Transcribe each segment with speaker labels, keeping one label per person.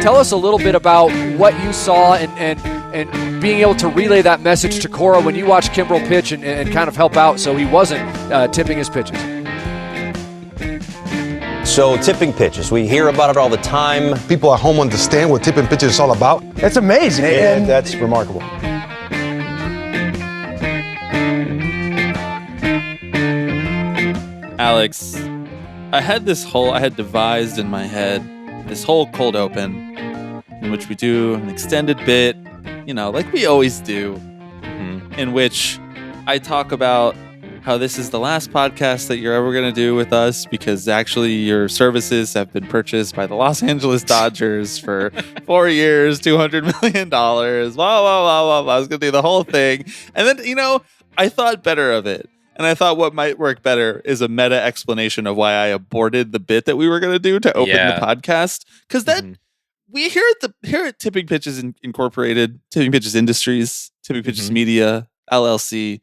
Speaker 1: Tell us a little bit about what you saw and being able to relay that message to Cora when you watched Kimbrel pitch and kind of help out so he wasn't tipping his pitches.
Speaker 2: So tipping pitches, we hear about it all the time.
Speaker 3: People at home understand what tipping pitches is all about.
Speaker 4: It's amazing.
Speaker 3: And that's remarkable.
Speaker 5: Alex, I had devised in my head this whole cold open in which we do an extended bit, like we always do, in which I talk about how this is the last podcast that you're ever going to do with us because actually your services have been purchased by the Los Angeles Dodgers for 4 years, $200 million. Blah, blah, blah, blah. I was going to do the whole thing. And then, I thought better of it. And I thought what might work better is a meta explanation of why I aborted the bit that we were going to do to open the podcast. Because we here at Tipping Pitches Incorporated, Tipping Pitches Industries, Tipping Pitches Media, LLC,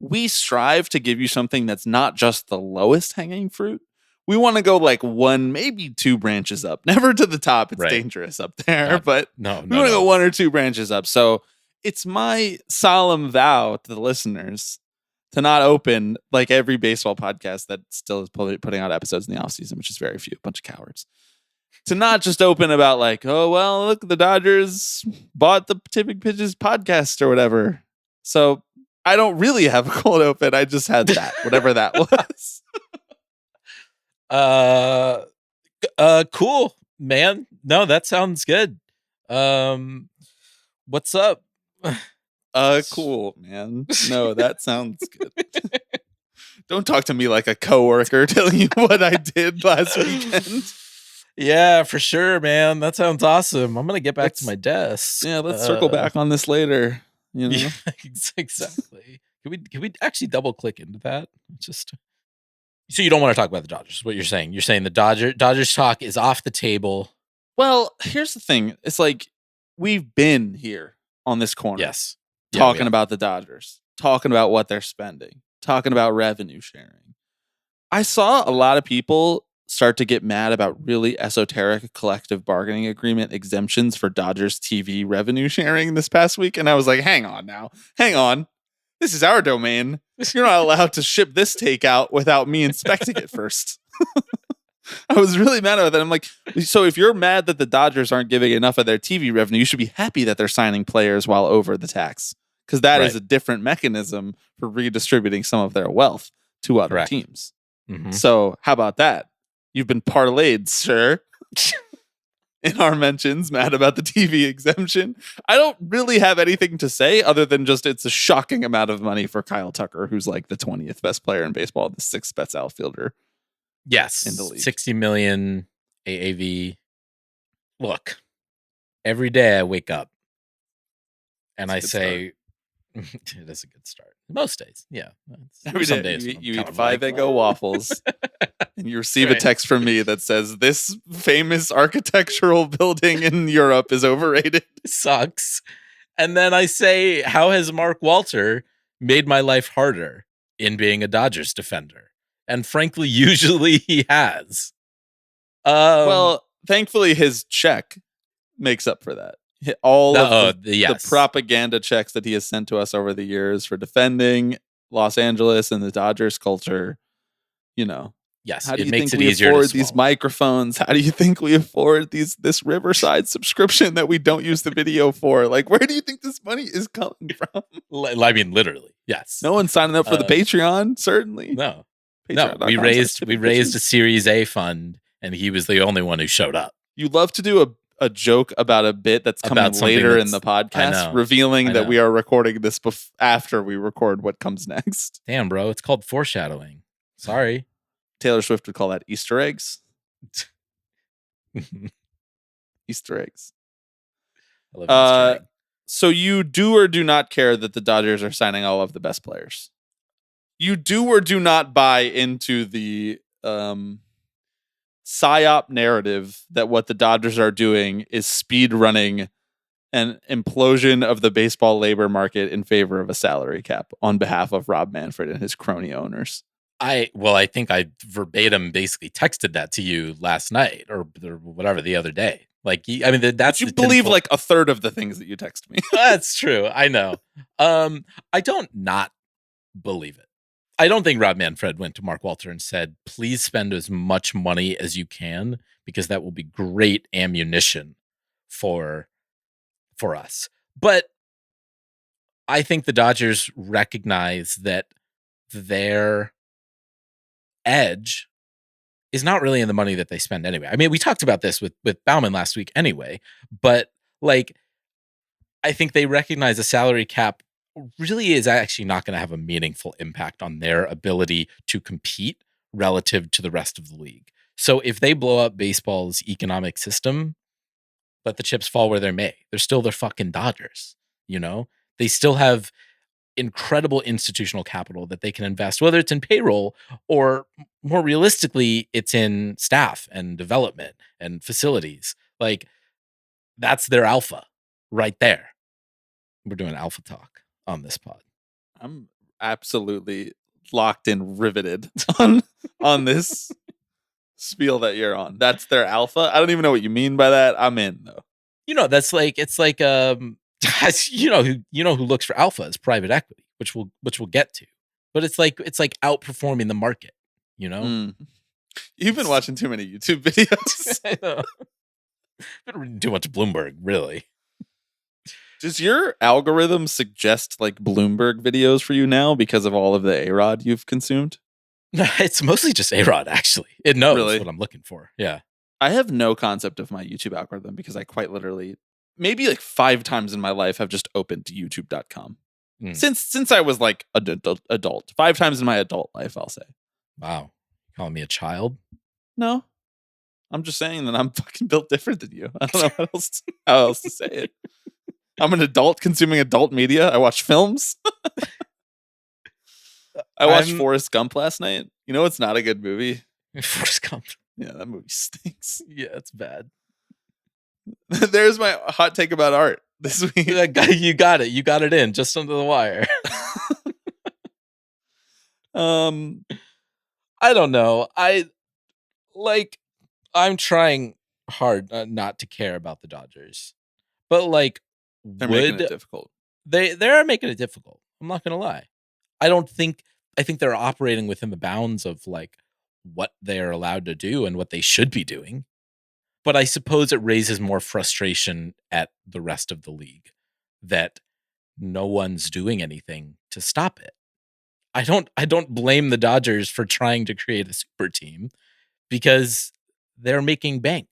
Speaker 5: we strive to give you something that's not just the lowest hanging fruit. We want to go like one, maybe two branches up. Never to the top. It's dangerous up there. But we want to go one or two branches up. So it's my solemn vow to the listeners to not open like every baseball podcast that still is putting out episodes in the offseason, which is very few, a bunch of cowards. To not just open about like, oh, well, look, the Dodgers bought the Tipping Pitches podcast or whatever. So I don't really have a cold open. I just had that, whatever that
Speaker 6: was. Cool, man. No, that sounds good. What's up?
Speaker 5: Cool, man. No, that sounds good. Don't talk to me like a coworker telling you what I did last weekend.
Speaker 6: Yeah, for sure, man. That sounds awesome. I'm gonna get back to my desk.
Speaker 5: Yeah, let's circle back on this later.
Speaker 6: Yeah, exactly. Can we actually double click into that? Just so you don't want to talk about the Dodgers. What you're saying? You're saying the Dodgers talk is off the table.
Speaker 5: Well, here's the thing. It's like we've been here on this corner.
Speaker 6: Yes.
Speaker 5: Talking about the Dodgers, talking about what they're spending, talking about revenue sharing. I saw a lot of people start to get mad about really esoteric collective bargaining agreement exemptions for Dodgers TV revenue sharing this past week. And I was like, hang on. This is our domain. You're not allowed to ship this takeout without me inspecting it first. I was really mad about that. I'm like, so if you're mad that the Dodgers aren't giving enough of their TV revenue, you should be happy that they're signing players while over the tax. Because that is a different mechanism for redistributing some of their wealth to other teams. Mm-hmm. So how about that? You've been parlayed, sir. In our mentions, mad about the TV exemption. I don't really have anything to say other than just it's a shocking amount of money for Kyle Tucker, who's like the 20th best player in baseball, the 6th best outfielder.
Speaker 6: Yes,
Speaker 5: in the league. 60
Speaker 6: million AAV. Look, every day I wake up and I say, it is a good start. Most days, yeah.
Speaker 5: Every day days you eat 5 Eggo waffles and you receive a text from me that says, this famous architectural building in Europe is overrated.
Speaker 6: Sucks. And then I say, how has Mark Walter made my life harder in being a Dodgers defender? And frankly, usually he has.
Speaker 5: Well, thankfully, his check makes up for that. All of the propaganda checks that he has sent to us over the years for defending Los Angeles and the Dodgers culture.
Speaker 6: Yes,
Speaker 5: how do you think we afford these microphones? How do you think we afford this Riverside subscription that we don't use the video for? Like, where do you think this money is coming from?
Speaker 6: I mean, literally, yes.
Speaker 5: No one's signing up for the Patreon, certainly.
Speaker 6: No. We raised a Series A fund, and he was the only one who showed up.
Speaker 5: You love to do a joke about a bit that's coming later in the podcast, revealing that we are recording this after we record what comes next.
Speaker 6: Damn, bro, it's called foreshadowing. Sorry.
Speaker 5: Taylor Swift would call that Easter eggs. Easter eggs.
Speaker 6: I love Easter egg.
Speaker 5: So you do or do not care that the Dodgers are signing all of the best players? You do or do not buy into the psyop narrative that what the Dodgers are doing is speed running an implosion of the baseball labor market in favor of a salary cap on behalf of Rob Manfred and his crony owners?
Speaker 6: I think I verbatim basically texted that to you last night or whatever the other day. Like, I mean, that's
Speaker 5: you believe like a third of the things that you text me.
Speaker 6: That's true. I know. I don't not believe it. I don't think Rob Manfred went to Mark Walter and said, please spend as much money as you can because that will be great ammunition for us. But I think the Dodgers recognize that their edge is not really in the money that they spend anyway. I mean, we talked about this with Bauman last week anyway, but like, I think they recognize a salary cap really is actually not going to have a meaningful impact on their ability to compete relative to the rest of the league. So if they blow up baseball's economic system, let the chips fall where they may. They're still the fucking Dodgers, you know? They still have incredible institutional capital that they can invest, whether it's in payroll or more realistically, it's in staff and development and facilities. Like, that's their alpha right there. We're doing alpha talk on this pod.
Speaker 5: I'm absolutely locked in, riveted on this spiel that you're on. That's their alpha. I don't even know what you mean by that. I'm in though.
Speaker 6: You know, that's like, it's like you know who looks for alpha is private equity, which we'll get to. But it's like outperforming the market, you know?
Speaker 5: You've been watching too many YouTube videos.
Speaker 6: I know. Been reading too much Bloomberg, really.
Speaker 5: Does your algorithm suggest like Bloomberg videos for you now because of all of the A-Rod you've consumed?
Speaker 6: No, it's mostly just A-Rod, actually. It knows
Speaker 5: Really?
Speaker 6: what I'm looking for. Yeah.
Speaker 5: I have no concept of my YouTube algorithm because I quite literally, maybe like 5 times in my life, have just opened youtube.com. Since I was like adult. 5 times in my adult life, I'll say.
Speaker 6: Wow. Calling me a child?
Speaker 5: No. I'm just saying that I'm fucking built different than you. I don't know how else to say it. I'm an adult consuming adult media. I watch films. I watched Forrest Gump last night. You know it's not a good movie?
Speaker 6: Forrest Gump.
Speaker 5: Yeah, that movie stinks.
Speaker 6: Yeah, it's bad.
Speaker 5: There's my hot take about art this week.
Speaker 6: You got it. You got it in just under the wire. I don't know. I'm trying hard not to care about the Dodgers, but like,
Speaker 5: they're making it difficult.
Speaker 6: They're making it difficult. I'm not gonna lie. I think they're operating within the bounds of like what they're allowed to do and what they should be doing. But I suppose it raises more frustration at the rest of the league that no one's doing anything to stop it. I don't blame the Dodgers for trying to create a super team because they're making bank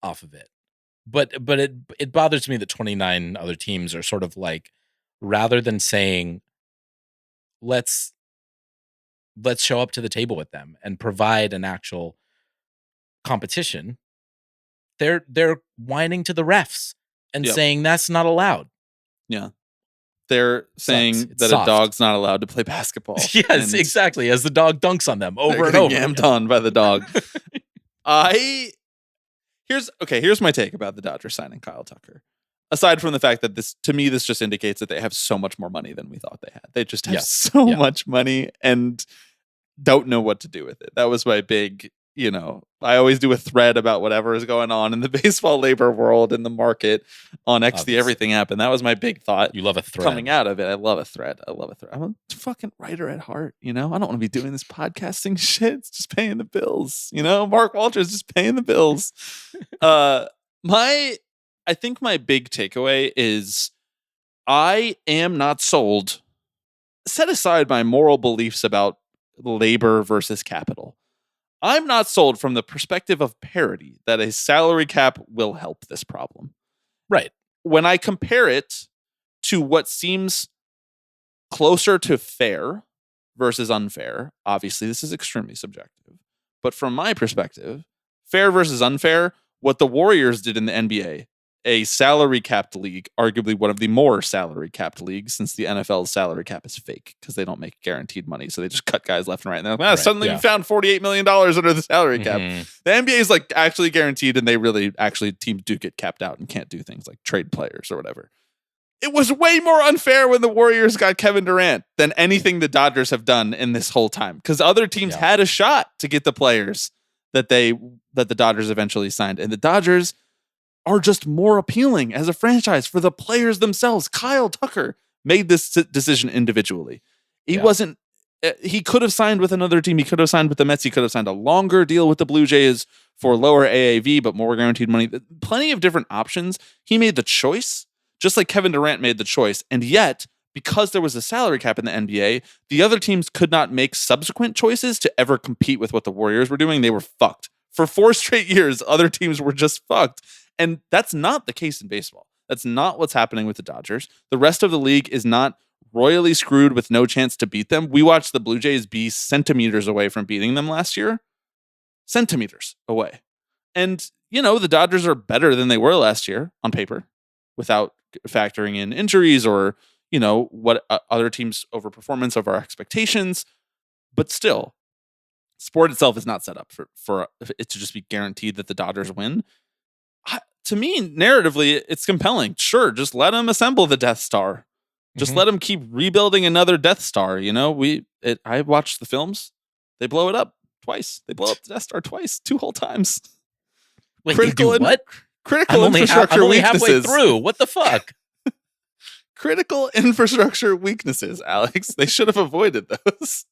Speaker 6: off of it. But it bothers me that 29 other teams are sort of like, rather than saying, let's show up to the table with them and provide an actual competition, they're whining to the refs and saying that's not allowed.
Speaker 5: Yeah. They're saying that
Speaker 6: soft.
Speaker 5: A dog's not allowed to play basketball.
Speaker 6: Yes, exactly. As the dog dunks on them over and over.
Speaker 5: Yammed on by the dog. Here's my take about the Dodgers signing Kyle Tucker. Aside from the fact that this just indicates that they have so much more money than we thought they had. They just have so much money and don't know what to do with it. That was my big, I always do a thread about whatever is going on in the baseball labor world in the market on X the Everything app. And that was my big thought.
Speaker 6: You love a thread.
Speaker 5: Coming out of it. I love a thread. I'm a fucking writer at heart, I don't want to be doing this podcasting shit. It's just paying the bills. Mark Walters just paying the bills. I think my big takeaway is I am not sold. Set aside my moral beliefs about labor versus capital. I'm not sold from the perspective of parity that a salary cap will help this problem.
Speaker 6: Right.
Speaker 5: When I compare it to what seems closer to fair versus unfair, obviously this is extremely subjective. But from my perspective, fair versus unfair, what the Warriors did in the NBA, a salary capped league, arguably one of the more salary capped leagues, since the NFL's salary cap is fake because they don't make guaranteed money. So they just cut guys left and right. And they're like, suddenly we found $48 million under the salary cap. The NBA is like actually guaranteed, and they really actually teams do get capped out and can't do things like trade players or whatever. it was way more unfair when the Warriors got Kevin Durant than anything the Dodgers have done in this whole time, because other teams had a shot to get the players that the Dodgers eventually signed, and the Dodgers are just more appealing as a franchise for the players themselves. Kyle Tucker made this decision individually. He wasn't. He could have signed with another team. He could have signed with the Mets. He could have signed a longer deal with the Blue Jays for lower AAV but more guaranteed money. Plenty of different options. He made the choice, just like Kevin Durant made the choice. And yet, because there was a salary cap in the NBA, the other teams could not make subsequent choices to ever compete with what the Warriors were doing. They were fucked. For 4 straight years, other teams were just fucked. And that's not the case in baseball. That's not what's happening with the Dodgers. The rest of the league is not royally screwed with no chance to beat them. We watched the Blue Jays be centimeters away from beating them last year. Centimeters away. And, the Dodgers are better than they were last year on paper without factoring in injuries or, what other teams' overperformance of our expectations. But still, sport itself is not set up for it to just be guaranteed that the Dodgers win. To me, narratively, it's compelling. Sure, just let them assemble the Death Star. Just let them keep rebuilding another Death Star. I watched the films. They blow it up twice. They blow up the Death Star twice, 2 whole times.
Speaker 6: Wait, critical
Speaker 5: what? Critical
Speaker 6: I'm
Speaker 5: infrastructure
Speaker 6: only
Speaker 5: weaknesses.
Speaker 6: halfway through. What the fuck?
Speaker 5: Critical infrastructure weaknesses, Alex. They should have avoided those.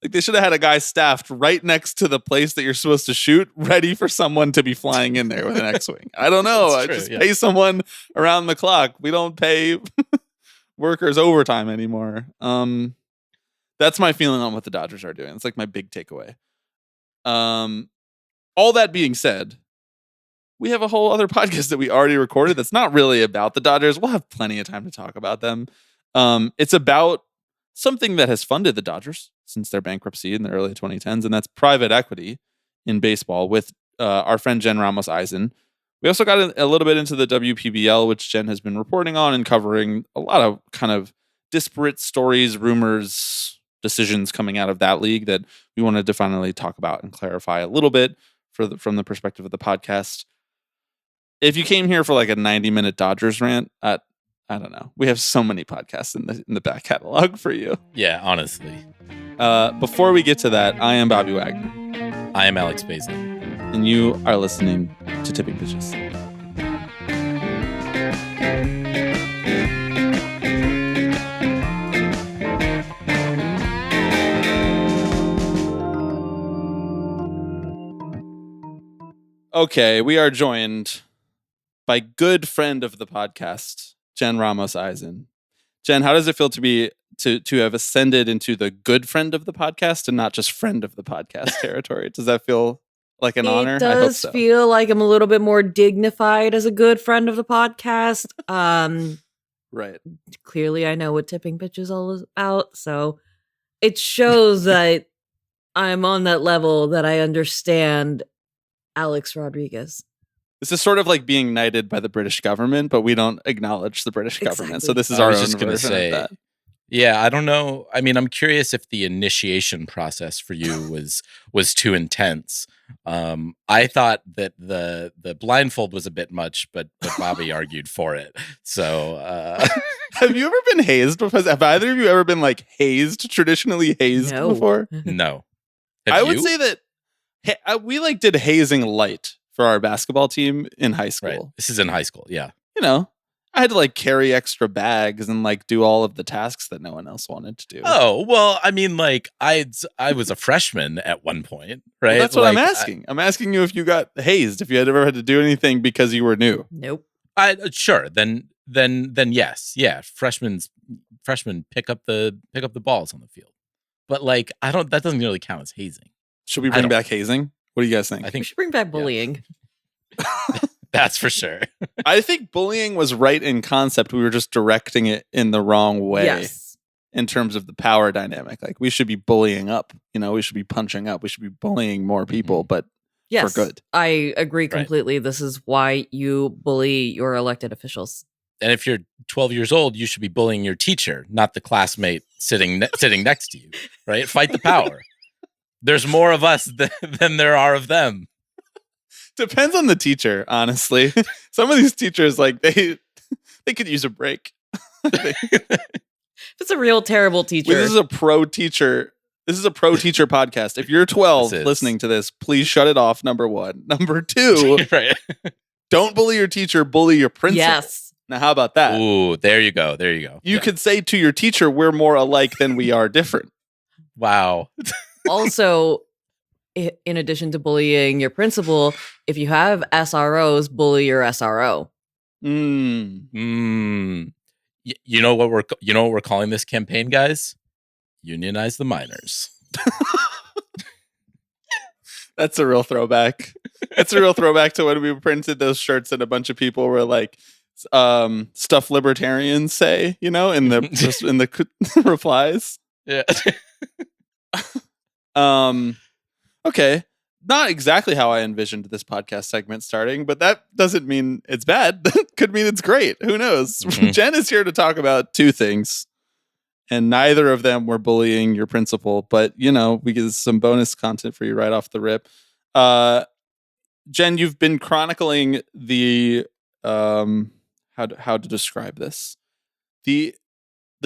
Speaker 5: They should have had a guy staffed right next to the place that you're supposed to shoot, ready for someone to be flying in there with an X-Wing. I don't know. I just pay someone around the clock. We don't pay workers overtime anymore. That's my feeling on what the Dodgers are doing. It's like my big takeaway. All that being said, we have a whole other podcast that we already recorded that's not really about the Dodgers. We'll have plenty of time to talk about them. It's about something that has funded the Dodgers since their bankruptcy in the early 2010s, and that's private equity in baseball with our friend Jen Ramos Eisen. We also got a little bit into the WPBL, which Jen has been reporting on and covering a lot of kind of disparate stories, rumors, decisions coming out of that league that we wanted to finally talk about and clarify a little bit from the perspective of the podcast. If you came here for like a 90-minute Dodgers rant, I don't know. We have so many podcasts in the back catalog for you.
Speaker 6: Yeah, honestly.
Speaker 5: Before we get to that, I am Bobby Wagner.
Speaker 6: I am Alex Baisley.
Speaker 5: And you are listening to Tipping Pitches. Okay, we are joined by good friend of the podcast, Jen Ramos Eisen. Jen, how does it feel to have ascended into the good friend of the podcast and not just friend of the podcast territory? Does that feel like an honor?
Speaker 4: It does feel like I'm a little bit more dignified as a good friend of the podcast.
Speaker 5: Right.
Speaker 4: Clearly, I know what Tipping Pitch is all about, so it shows that I'm on that level that I understand Alex Rodriguez.
Speaker 5: This is sort of like being knighted by the British government, but we don't acknowledge the British government. So this is our own version of that.
Speaker 6: Yeah, I don't know. I mean, I'm curious if the initiation process for you was too intense. I thought that the blindfold was a bit much, but Bobby argued for it. So,
Speaker 5: have you ever been hazed? Have either of you ever been like hazed, traditionally hazed before?
Speaker 6: No.
Speaker 5: I would say that we like did hazing light for our basketball team in high school.
Speaker 6: Right. This is in high school, yeah.
Speaker 5: I had to like carry extra bags and like do all of the tasks that no one else wanted to do.
Speaker 6: Oh, well, I mean, like I was a freshman at one point, right?
Speaker 5: Well, that's what I'm asking. I'm asking you if you got hazed, if you had ever had to do anything because you were new.
Speaker 4: Nope.
Speaker 6: Sure. Then yes. Yeah. Freshmen pick up the balls on the field. But like that doesn't really count as hazing.
Speaker 5: Should we bring back hazing? What do you guys think?
Speaker 4: I think we should bring back bullying.
Speaker 6: Yeah. That's for sure.
Speaker 5: I think bullying was right in concept. We were just directing it in the wrong way in terms of the power dynamic. Like we should be bullying up, we should be punching up. We should be bullying more people, but for good.
Speaker 4: I agree completely. Right. This is why you bully your elected officials.
Speaker 6: And if you're 12 years old, you should be bullying your teacher, not the classmate sitting next to you, right? Fight the power. There's more of us than there are of them.
Speaker 5: Depends on the teacher, honestly. Some of these teachers, like they could use a break.
Speaker 4: It's a real terrible teacher.
Speaker 5: This is a pro teacher. This is a pro teacher podcast. If you're 12 listening to this, please shut it off. Number one. Number two,
Speaker 6: right.
Speaker 5: Don't bully your teacher, bully your principal.
Speaker 4: Yes.
Speaker 5: Now, how about that?
Speaker 6: Ooh, there you go.
Speaker 5: You could say to your teacher, we're more alike than we are different.
Speaker 6: Wow.
Speaker 4: Also, in addition to bullying your principal, if you have SROs, bully your SRO.
Speaker 6: You know what we're calling this campaign, guys? Unionize the miners.
Speaker 5: That's a real throwback. It's a real throwback to when we printed those shirts and a bunch of people were like, stuff libertarians say, in the replies.
Speaker 6: Yeah.
Speaker 5: Okay. Not exactly how I envisioned this podcast segment starting, but that doesn't mean it's bad. That could mean it's great. Who knows? Mm-hmm. Jen is here to talk about two things, and neither of them were bullying your principal, but we get some bonus content for you right off the rip. Jen, you've been chronicling the how to describe this. The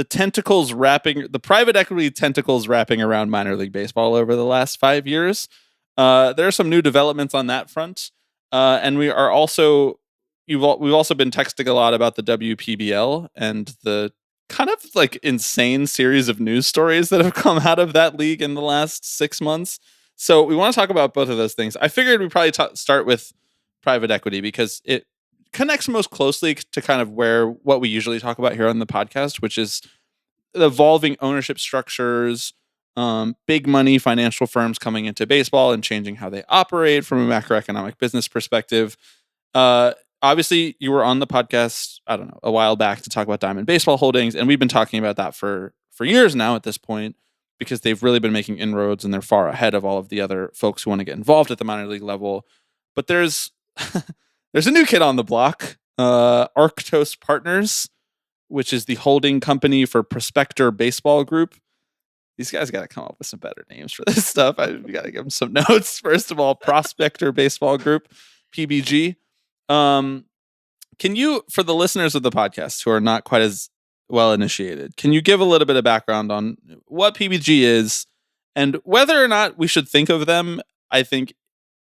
Speaker 5: tentacles the private equity tentacles wrapping around minor league baseball over the last 5 years. There are some new developments on that front, and we've also been texting a lot about the WPBL and the kind of like insane series of news stories that have come out of that league in the last 6 months. So we want to talk about both of those things. I figured we'd probably start with private equity because it connects most closely to kind of what we usually talk about here on the podcast, which is evolving ownership structures, big money financial firms coming into baseball and changing how they operate from a macroeconomic business perspective. Obviously, you were on the podcast, I don't know, a while back to talk about Diamond Baseball Holdings, and we've been talking about that for years now at this point because they've really been making inroads and they're far ahead of all of the other folks who want to get involved at the minor league level. But there's a new kid on the block, Arctos Partners, which is the holding company for Prospector Baseball Group. These guys got to come up with some better names for this stuff. We got to give them some notes. First of all, Prospector Baseball Group, PBG. Can you, for the listeners of the podcast who are not quite as well initiated, can you give a little bit of background on what PBG is and whether or not we should think of them, I think,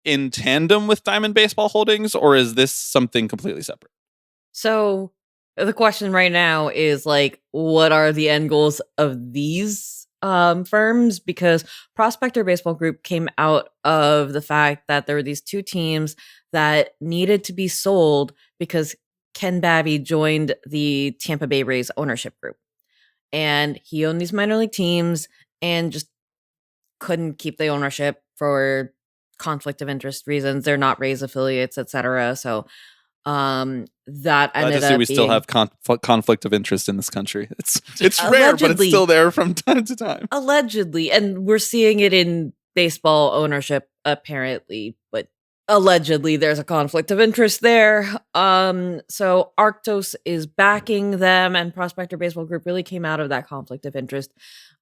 Speaker 5: in tandem with Diamond Baseball Holdings, or is this something completely separate?
Speaker 4: So the question right now is like, what are the end goals of these firms? Because Prospector Baseball Group came out of the fact that there were these two teams that needed to be sold because Ken Babby joined the Tampa Bay Rays ownership group. And he owned these minor league teams and just couldn't keep the ownership for conflict of interest reasons. They're not Rays affiliates, etc. So that ended up
Speaker 5: we still have conflict of interest in this country. It's rare, but it's still there from time to time.
Speaker 4: Allegedly, and we're seeing it in baseball ownership apparently, but allegedly there's a conflict of interest there. So Arctos is backing them, and Prospector Baseball Group really came out of that conflict of interest.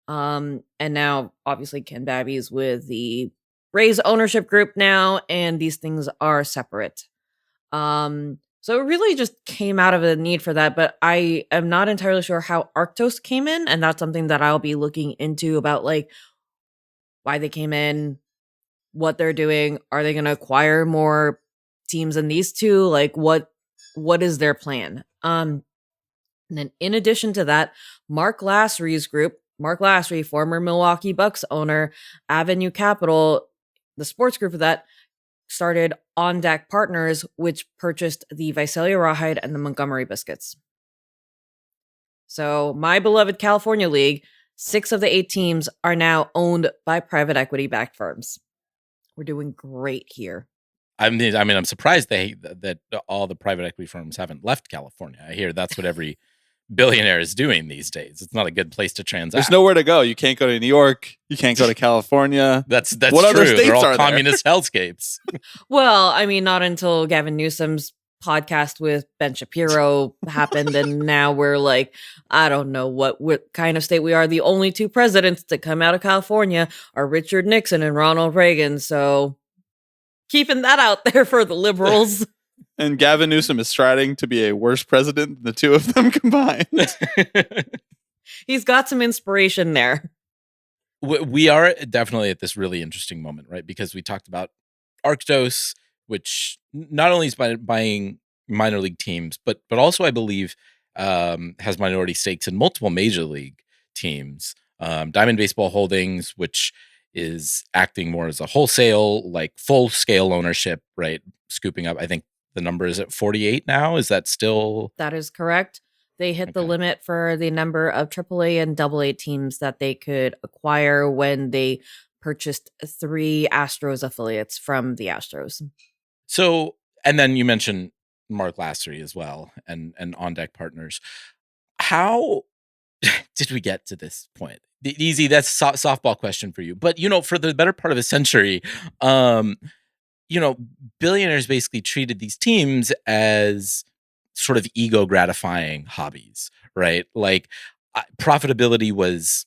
Speaker 4: And now obviously Ken Babby's with the Rays ownership group now, and these things are separate. So it really just came out of a need for that, but I am not entirely sure how Arctos came in, and that's something that I'll be looking into about like why they came in, what they're doing. Are they going to acquire more teams than these two? Like what is their plan? And then in addition to that, Mark Lassery's group, Mark Lassery, former Milwaukee Bucks owner, Avenue Capital, the sports group of that, started On Deck Partners, which purchased the Visalia Rawhide and the Montgomery Biscuits. So my beloved California League, 6 of the 8 teams are now owned by private equity-backed firms. We're doing great here.
Speaker 6: I mean, I'm surprised that all the private equity firms haven't left California. I hear that's what every billionaire is doing these days. It's not a good place to transact.
Speaker 5: There's nowhere to go. You can't go to New York. You can't go to California.
Speaker 6: That's
Speaker 5: what
Speaker 6: true.
Speaker 5: Other states
Speaker 6: They're all
Speaker 5: are
Speaker 6: communist hellscapes.
Speaker 4: Well, I mean, not until Gavin Newsom's podcast with Ben Shapiro happened, and now we're like, I don't know what kind of state we are. The only 2 presidents to come out of California are Richard Nixon and Ronald Reagan. So keeping that out there for the liberals.
Speaker 5: And Gavin Newsom is striding to be a worse president than the two of them combined.
Speaker 4: He's got some inspiration there.
Speaker 6: We are definitely at this really interesting moment, right? Because we talked about Arctos, which not only is buying minor league teams, but also I believe has minority stakes in multiple major league teams. Diamond Baseball Holdings, which is acting more as a wholesale, like full scale ownership, right? Scooping up, I think the number is at 48 now. Is that still?
Speaker 4: That is correct. They hit the
Speaker 6: Okay.
Speaker 4: limit for the number of AAA and AA teams that they could acquire when they purchased 3 Astros affiliates from the Astros.
Speaker 6: So, and then you mentioned Mark Lassery as well, and On Deck Partners. How did we get to this point? Easy, that's a softball question for you. But for the better part of a century, billionaires basically treated these teams as sort of ego gratifying hobbies, right? Like profitability was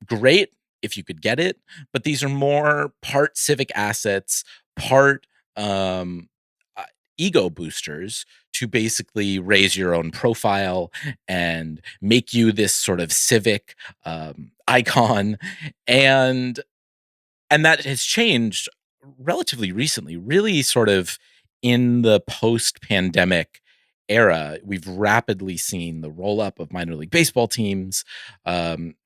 Speaker 6: great if you could get it, but these are more part civic assets, part ego boosters to basically raise your own profile and make you this sort of civic icon, and that has changed relatively recently, really sort of in the post-pandemic era. We've rapidly seen the roll-up of minor league baseball teams,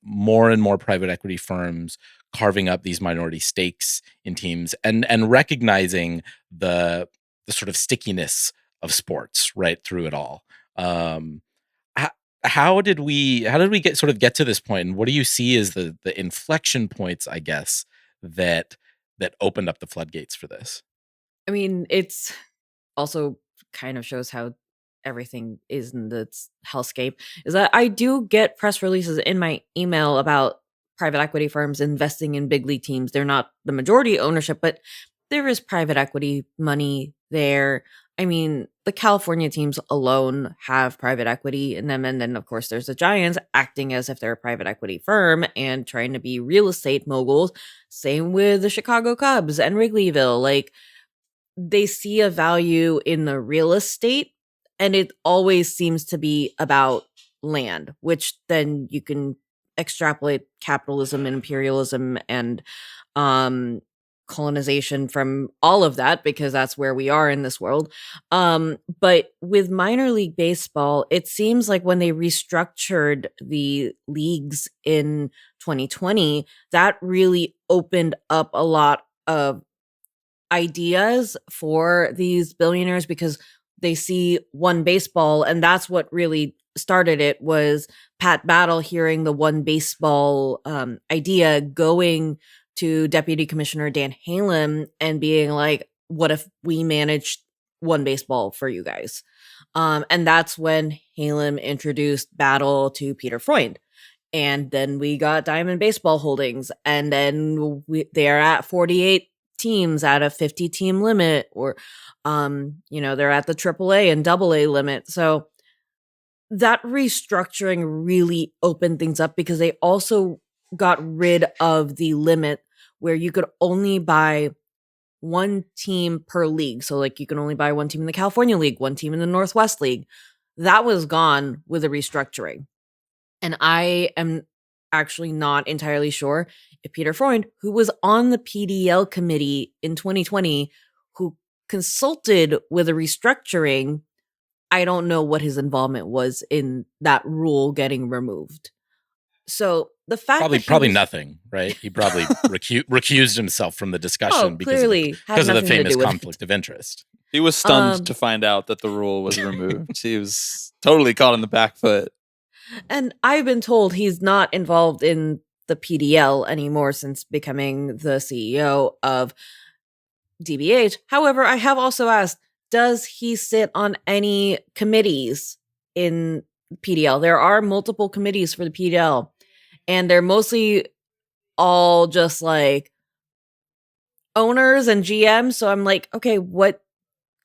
Speaker 6: more and more private equity firms carving up these minority stakes in teams, and recognizing the sort of stickiness of sports right through it all. How did we get to this point, and what do you see as the inflection points, I guess, that opened up the floodgates for this?
Speaker 4: I mean, it's also kind of shows how everything is in this hellscape, is that I do get press releases in my email about private equity firms investing in big league teams. They're not the majority ownership, but there is private equity money there. I mean, the California teams alone have private equity in them. And then, of course, there's the Giants acting as if they're a private equity firm and trying to be real estate moguls. Same with the Chicago Cubs and Wrigleyville. Like, they see a value in the real estate, and it always seems to be about land, which then you can extrapolate capitalism and imperialism and colonization from all of that, because that's where we are in this world. But with minor league baseball, it seems like when they restructured the leagues in 2020, that really opened up a lot of ideas for these billionaires, because they see one baseball, and that's what really started it. Was Pat Battle hearing the one baseball idea, going to Deputy Commissioner Dan Halem and being like, what if we managed one baseball for you guys? And that's when Halem introduced Battle to Peter Freund. And then we got Diamond Baseball Holdings, and then they're at 48 teams at a 50 team limit, or they're at the AAA and AA limit. So that restructuring really opened things up, because they also got rid of the limit where you could only buy one team per league. So like you can only buy one team in the California League, one team in the Northwest League. That was gone with the restructuring. And I am actually not entirely sure if Peter Freund, who was on the PDL committee in 2020, who consulted with a restructuring, I don't know what his involvement was in that rule getting removed. So the fact
Speaker 6: probably nothing, right? He probably recused himself from the discussion because of the famous conflict of interest.
Speaker 5: He was stunned to find out that the rule was removed. He was totally caught on the back foot.
Speaker 4: And I've been told he's not involved in the PDL anymore since becoming the CEO of DBH. However, I have also asked, does he sit on any committees in PDL? There are multiple committees for the PDL, and they're mostly all just like owners and GMs. So I'm like, okay, what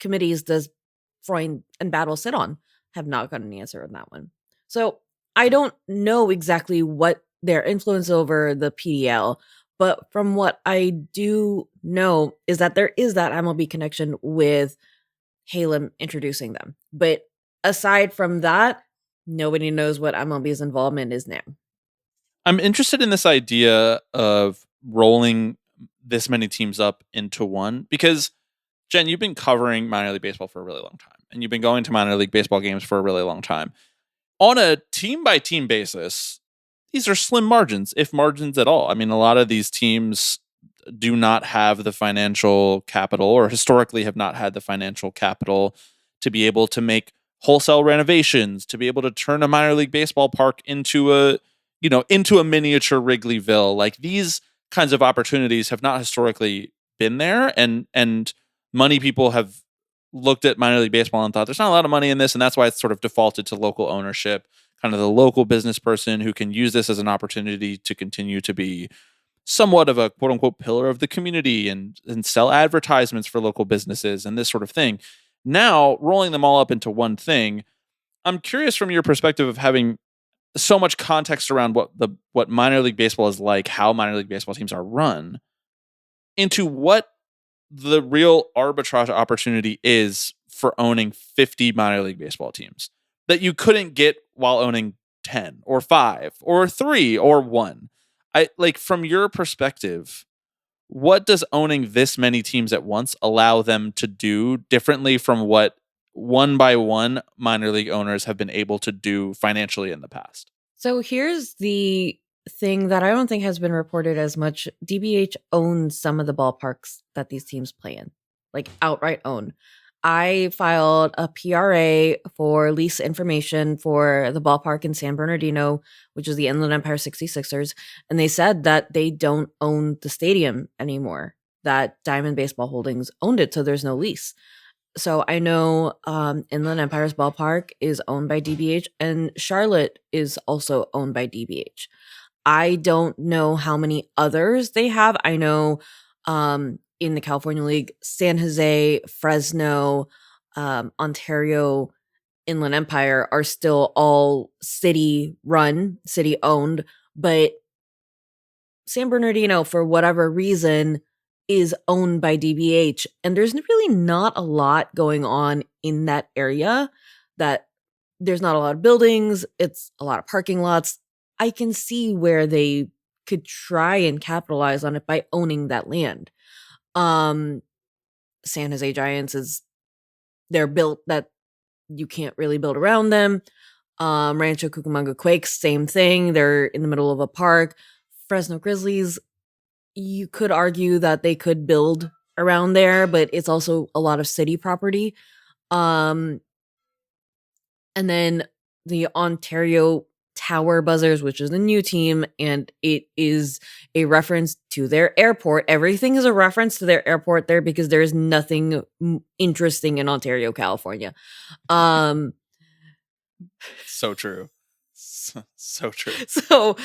Speaker 4: committees does Freund and Battle sit on? Have not gotten an answer on that one. So I don't know exactly what their influence over the PDL, but from what I do know is that there is that MLB connection with Halem introducing them. But aside from that, nobody knows what MLB's involvement is now.
Speaker 5: I'm interested in this idea of rolling this many teams up into one because, Jen, you've been covering minor league baseball for a really long time, and you've been going to minor league baseball games for a really long time. On a team-by-team basis, these are slim margins, if margins at all. I mean, a lot of these teams do not have the financial capital, or historically have not had the financial capital to be able to make wholesale renovations, to be able to turn a minor league baseball park into a miniature Wrigleyville. Like, these kinds of opportunities have not historically been there, and money people have looked at minor league baseball and thought there's not a lot of money in this, and that's why it's sort of defaulted to local ownership, kind of the local business person who can use this as an opportunity to continue to be somewhat of a quote unquote pillar of the community and sell advertisements for local businesses and this sort of thing. Now, rolling them all up into one thing, I'm curious from your perspective of having so much context around what minor league baseball is like, how minor league baseball teams are run, into what the real arbitrage opportunity is for owning 50 minor league baseball teams that you couldn't get while owning 10 or 5 or 3 or 1. From your perspective, what does owning this many teams at once allow them to do differently from what one by one minor league owners have been able to do financially in the past?
Speaker 4: So here's the thing that I don't think has been reported as much. DBH owns some of the ballparks that these teams play in, like outright own. I filed a PRA for lease information for the ballpark in San Bernardino, which is the Inland Empire 66ers. And they said that they don't own the stadium anymore, that Diamond Baseball Holdings owned it. So there's no lease. So I know Inland Empire's ballpark is owned by DBH, and Charlotte is also owned by DBH. I don't know how many others they have. I know in the California League, San Jose, Fresno, Ontario, Inland Empire are still all city run, city owned, but San Bernardino, for whatever reason, is owned by DBH. And there's really not a lot going on in that area. That there's not a lot of buildings. It's a lot of parking lots. I can see where they could try and capitalize on it by owning that land. San Jose Giants they're built that you can't really build around them. Rancho Cucamonga Quakes, same thing. They're in the middle of a park. Fresno Grizzlies, you could argue that they could build around there, but it's also a lot of city property. And then the Ontario Tower Buzzers, which is a new team, and it is a reference to their airport. Everything is a reference to their airport there because there is nothing interesting in Ontario, California.
Speaker 5: So true. So true.
Speaker 4: So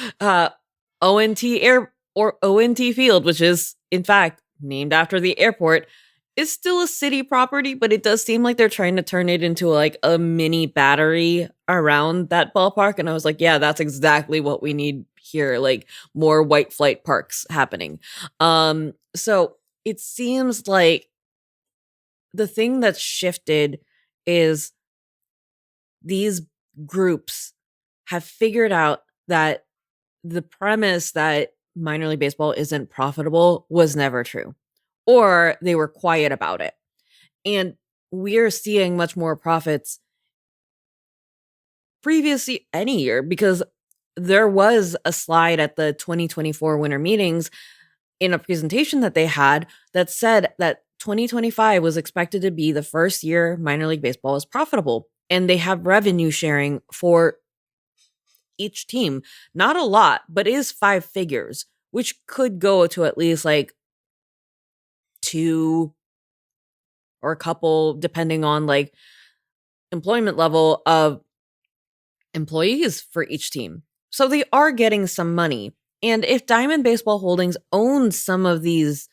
Speaker 4: ONT Air or ONT Field, which is in fact named after the airport, is still a city property, but it does seem like they're trying to turn it into like a mini battery around that ballpark. And I was like, yeah, that's exactly what we need here. Like more white flight parks happening. So it seems like the thing that's shifted is these groups have figured out that the premise that minor league baseball isn't profitable was never true, or they were quiet about it. And we're seeing much more profits previously any year, because there was a slide at the 2024 winter meetings in a presentation that they had that said that 2025 was expected to be the first year minor league baseball is profitable. And they have revenue sharing for each team. Not a lot, but is 5 figures, which could go to at least like 2 or a couple, depending on like employment level of employees for each team. So they are getting some money. And if Diamond Baseball Holdings owns some of these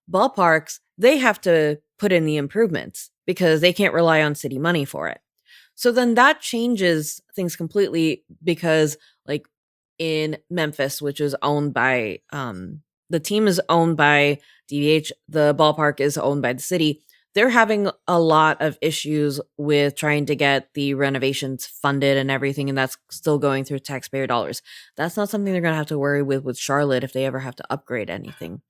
Speaker 4: ballparks, they have to put in the improvements because they can't rely on city money for it. So then that changes things completely, because like in Memphis, which is owned by, the team is owned by DBH, the ballpark is owned by the city. they're having a lot of issues with trying to get the renovations funded and everything, and that's still going through taxpayer dollars. That's not something they're going to have to worry with Charlotte if they ever have to upgrade anything.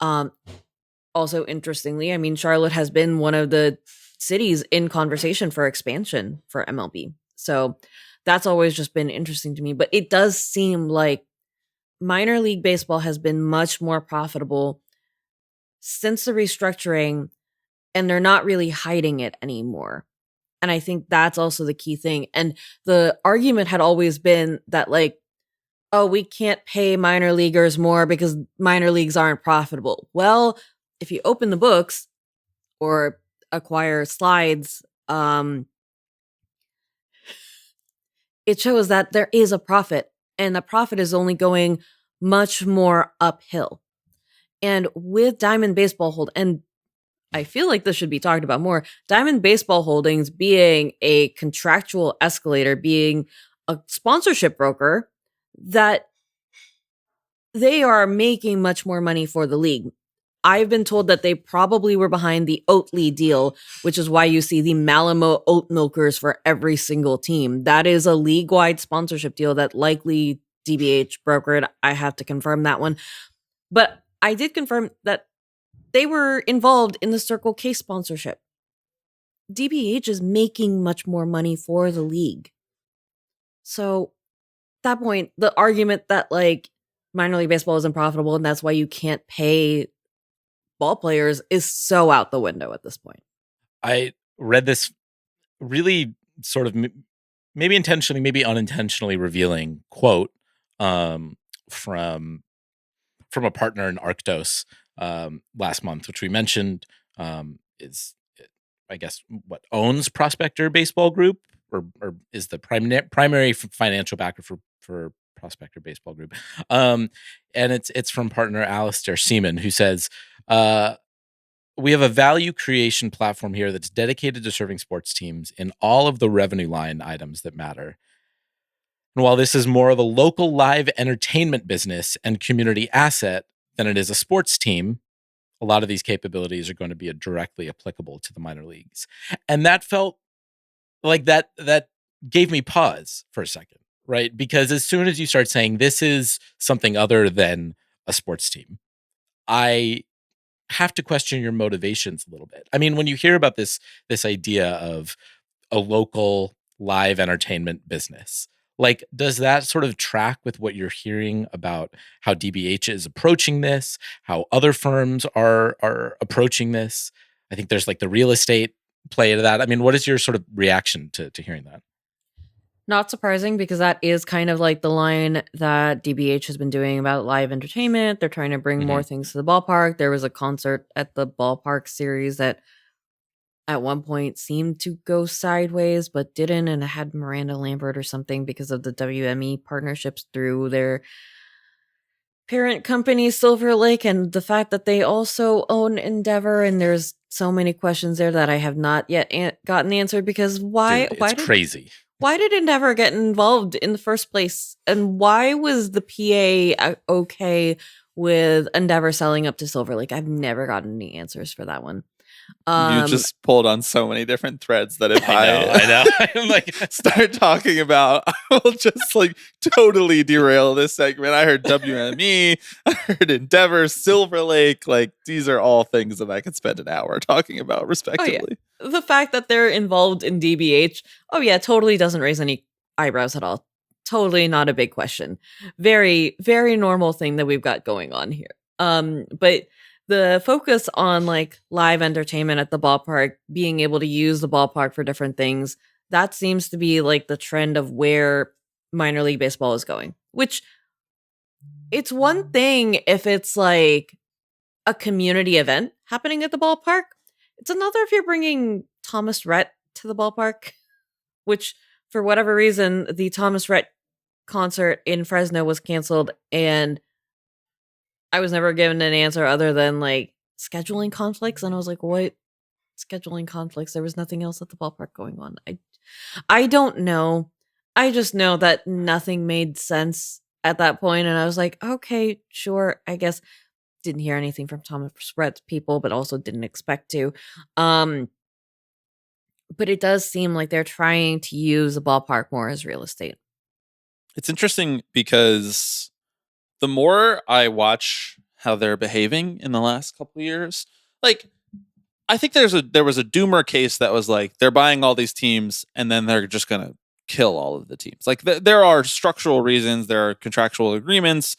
Speaker 4: Also, interestingly, I mean, Charlotte has been one of the cities in conversation for expansion for MLB. So that's always just been interesting to me. But it does seem like minor league baseball has been much more profitable since the restructuring, and they're not really hiding it anymore. And I think that's also the key thing. And the argument had always been that, like, oh, we can't pay minor leaguers more because minor leagues aren't profitable. Well, if you open the books or acquire slides, it shows that there is a profit, and the profit is only going much more uphill. And with Diamond Baseball Hold, and I feel like this should be talked about more, Diamond Baseball Holdings being a contractual escalator, being a sponsorship broker, that they are making much more money for the league. I've been told that they probably were behind the Oatly deal, which is why you see the Malamo oat milkers for every single team. That is a league-wide sponsorship deal that likely DBH brokered. I have to confirm that one. But I did confirm that they were involved in the Circle K sponsorship. DBH is making much more money for the league. So at that point, the argument that, like, minor league baseball isn't profitable and that's why you can't pay ball players is so out the window at this point.
Speaker 6: I read this really sort of maybe intentionally, maybe unintentionally revealing quote from a partner in Arctos last month, which we mentioned is, I guess, what owns Prospector Baseball Group, or is the primary financial backer for Prospector Baseball Group. And it's from partner Alistair Seaman, who says, we have a value creation platform here that's dedicated to serving sports teams in all of the revenue line items that matter. And while this is more of a local live entertainment business and community asset than it is a sports team, a lot of these capabilities are going to be directly applicable to the minor leagues. And that felt like that gave me pause for a second, right? Because as soon as you start saying this is something other than a sports team, I have to question your motivations a little bit. I mean, when you hear about this idea of a local live entertainment business, like, does that sort of track with what you're hearing about how DBH is approaching this, how other firms are approaching this? I think there's like the real estate play to that. I mean, what is your sort of reaction to hearing that?
Speaker 4: Not surprising, because that is kind of like the line that DBH has been doing about live entertainment. They're trying to bring more things to the ballpark. There was a concert at the ballpark series that at one point seemed to go sideways, but didn't, and it had Miranda Lambert or something because of the WME partnerships through their parent company, Silver Lake, and the fact that they also own Endeavor. And there's so many questions there that I have not yet gotten answered, because
Speaker 6: It's crazy.
Speaker 4: Why did Endeavor get involved in the first place? And why was the PA okay with Endeavor selling up to Silver Lake? I've never gotten any answers for that one.
Speaker 5: You just pulled on so many different threads that if
Speaker 6: I know. I'm like,
Speaker 5: start talking about, I will just like totally derail this segment. I heard WME, I heard Endeavor, Silver Lake. Like, these are all things that I could spend an hour talking about, respectively.
Speaker 4: Oh, yeah. The fact that they're involved in DBH, oh yeah, totally doesn't raise any eyebrows at all. Totally not a big question. Very, very normal thing that we've got going on here. But the focus on like live entertainment at the ballpark, being able to use the ballpark for different things, that seems to be like the trend of where minor league baseball is going. Which, it's one thing if it's like a community event happening at the ballpark. It's another if you're bringing Thomas Rhett to the ballpark, which for whatever reason, the Thomas Rhett concert in Fresno was canceled, and I was never given an answer other than like scheduling conflicts. And I was like, what scheduling conflicts? There was nothing else at the ballpark going on. I don't know. I just know that nothing made sense at that point. And I was like, okay, sure, I guess. Didn't hear anything from Thomas Rhett's people, but also didn't expect to. But it does seem like they're trying to use the ballpark more as real estate.
Speaker 5: It's interesting because the more I watch how they're behaving in the last couple of years, like I think there was a doomer case that was like they're buying all these teams and then they're just gonna kill all of the teams. Like there are structural reasons, there are contractual agreements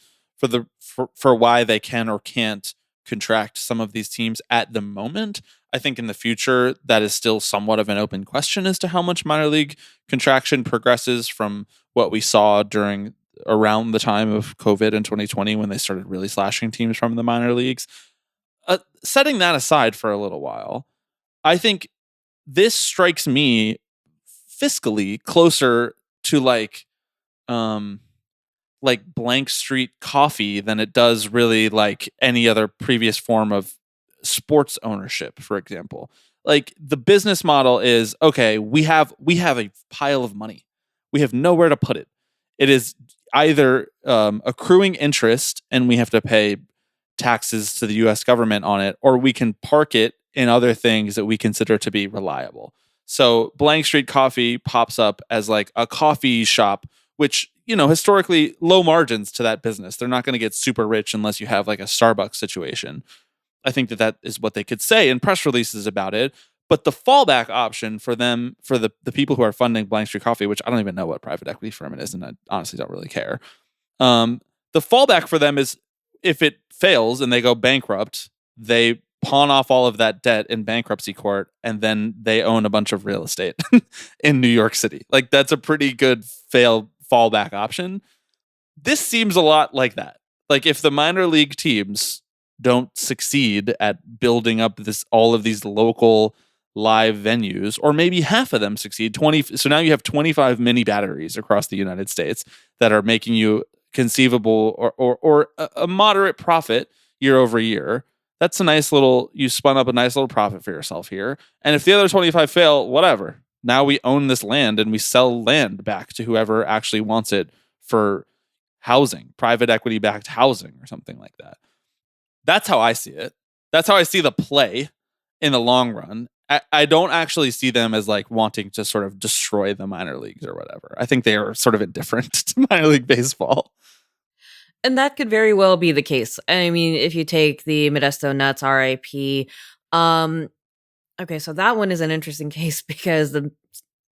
Speaker 5: for why they can or can't contract some of these teams at the moment. I think in the future that is still somewhat of an open question as to how much minor league contraction progresses from what we saw around the time of COVID in 2020 when they started really slashing teams from the minor leagues. Setting that aside for a little while, I think this strikes me fiscally closer to like blank street coffee than it does really like any other previous form of sports ownership, for example. Like the business model is, okay, we have a pile of money. We have nowhere to put it. It is either accruing interest and we have to pay taxes to the US government on it, or we can park it in other things that we consider to be reliable. So Blank Street Coffee pops up as like a coffee shop, which, historically low margins to that business. They're not going to get super rich unless you have like a Starbucks situation. I think that is what they could say in press releases about it. But the fallback option for them, for the people who are funding Blank Street Coffee, which I don't even know what private equity firm it is, and I honestly don't really care. The fallback for them is if it fails and they go bankrupt, they pawn off all of that debt in bankruptcy court, and then they own a bunch of real estate in New York City. Like that's a pretty good fallback option. This seems a lot like that. Like if the minor league teams don't succeed at building up all of these local live venues, or maybe half of them succeed, 20. So now you have 25 mini batteries across the United States that are making you conceivable or a moderate profit year over year. That's a nice little, you spun up a nice little profit for yourself here. And if the other 25 fail, whatever. Now we own this land and we sell land back to whoever actually wants it for housing, private equity backed housing or something like that. That's how I see it. That's how I see the play in the long run. I don't actually see them as like wanting to sort of destroy the minor leagues or whatever. I think they are sort of indifferent to minor league baseball.
Speaker 4: And that could very well be the case. I mean, if you take the Modesto Nuts RIP, okay, so that one is an interesting case because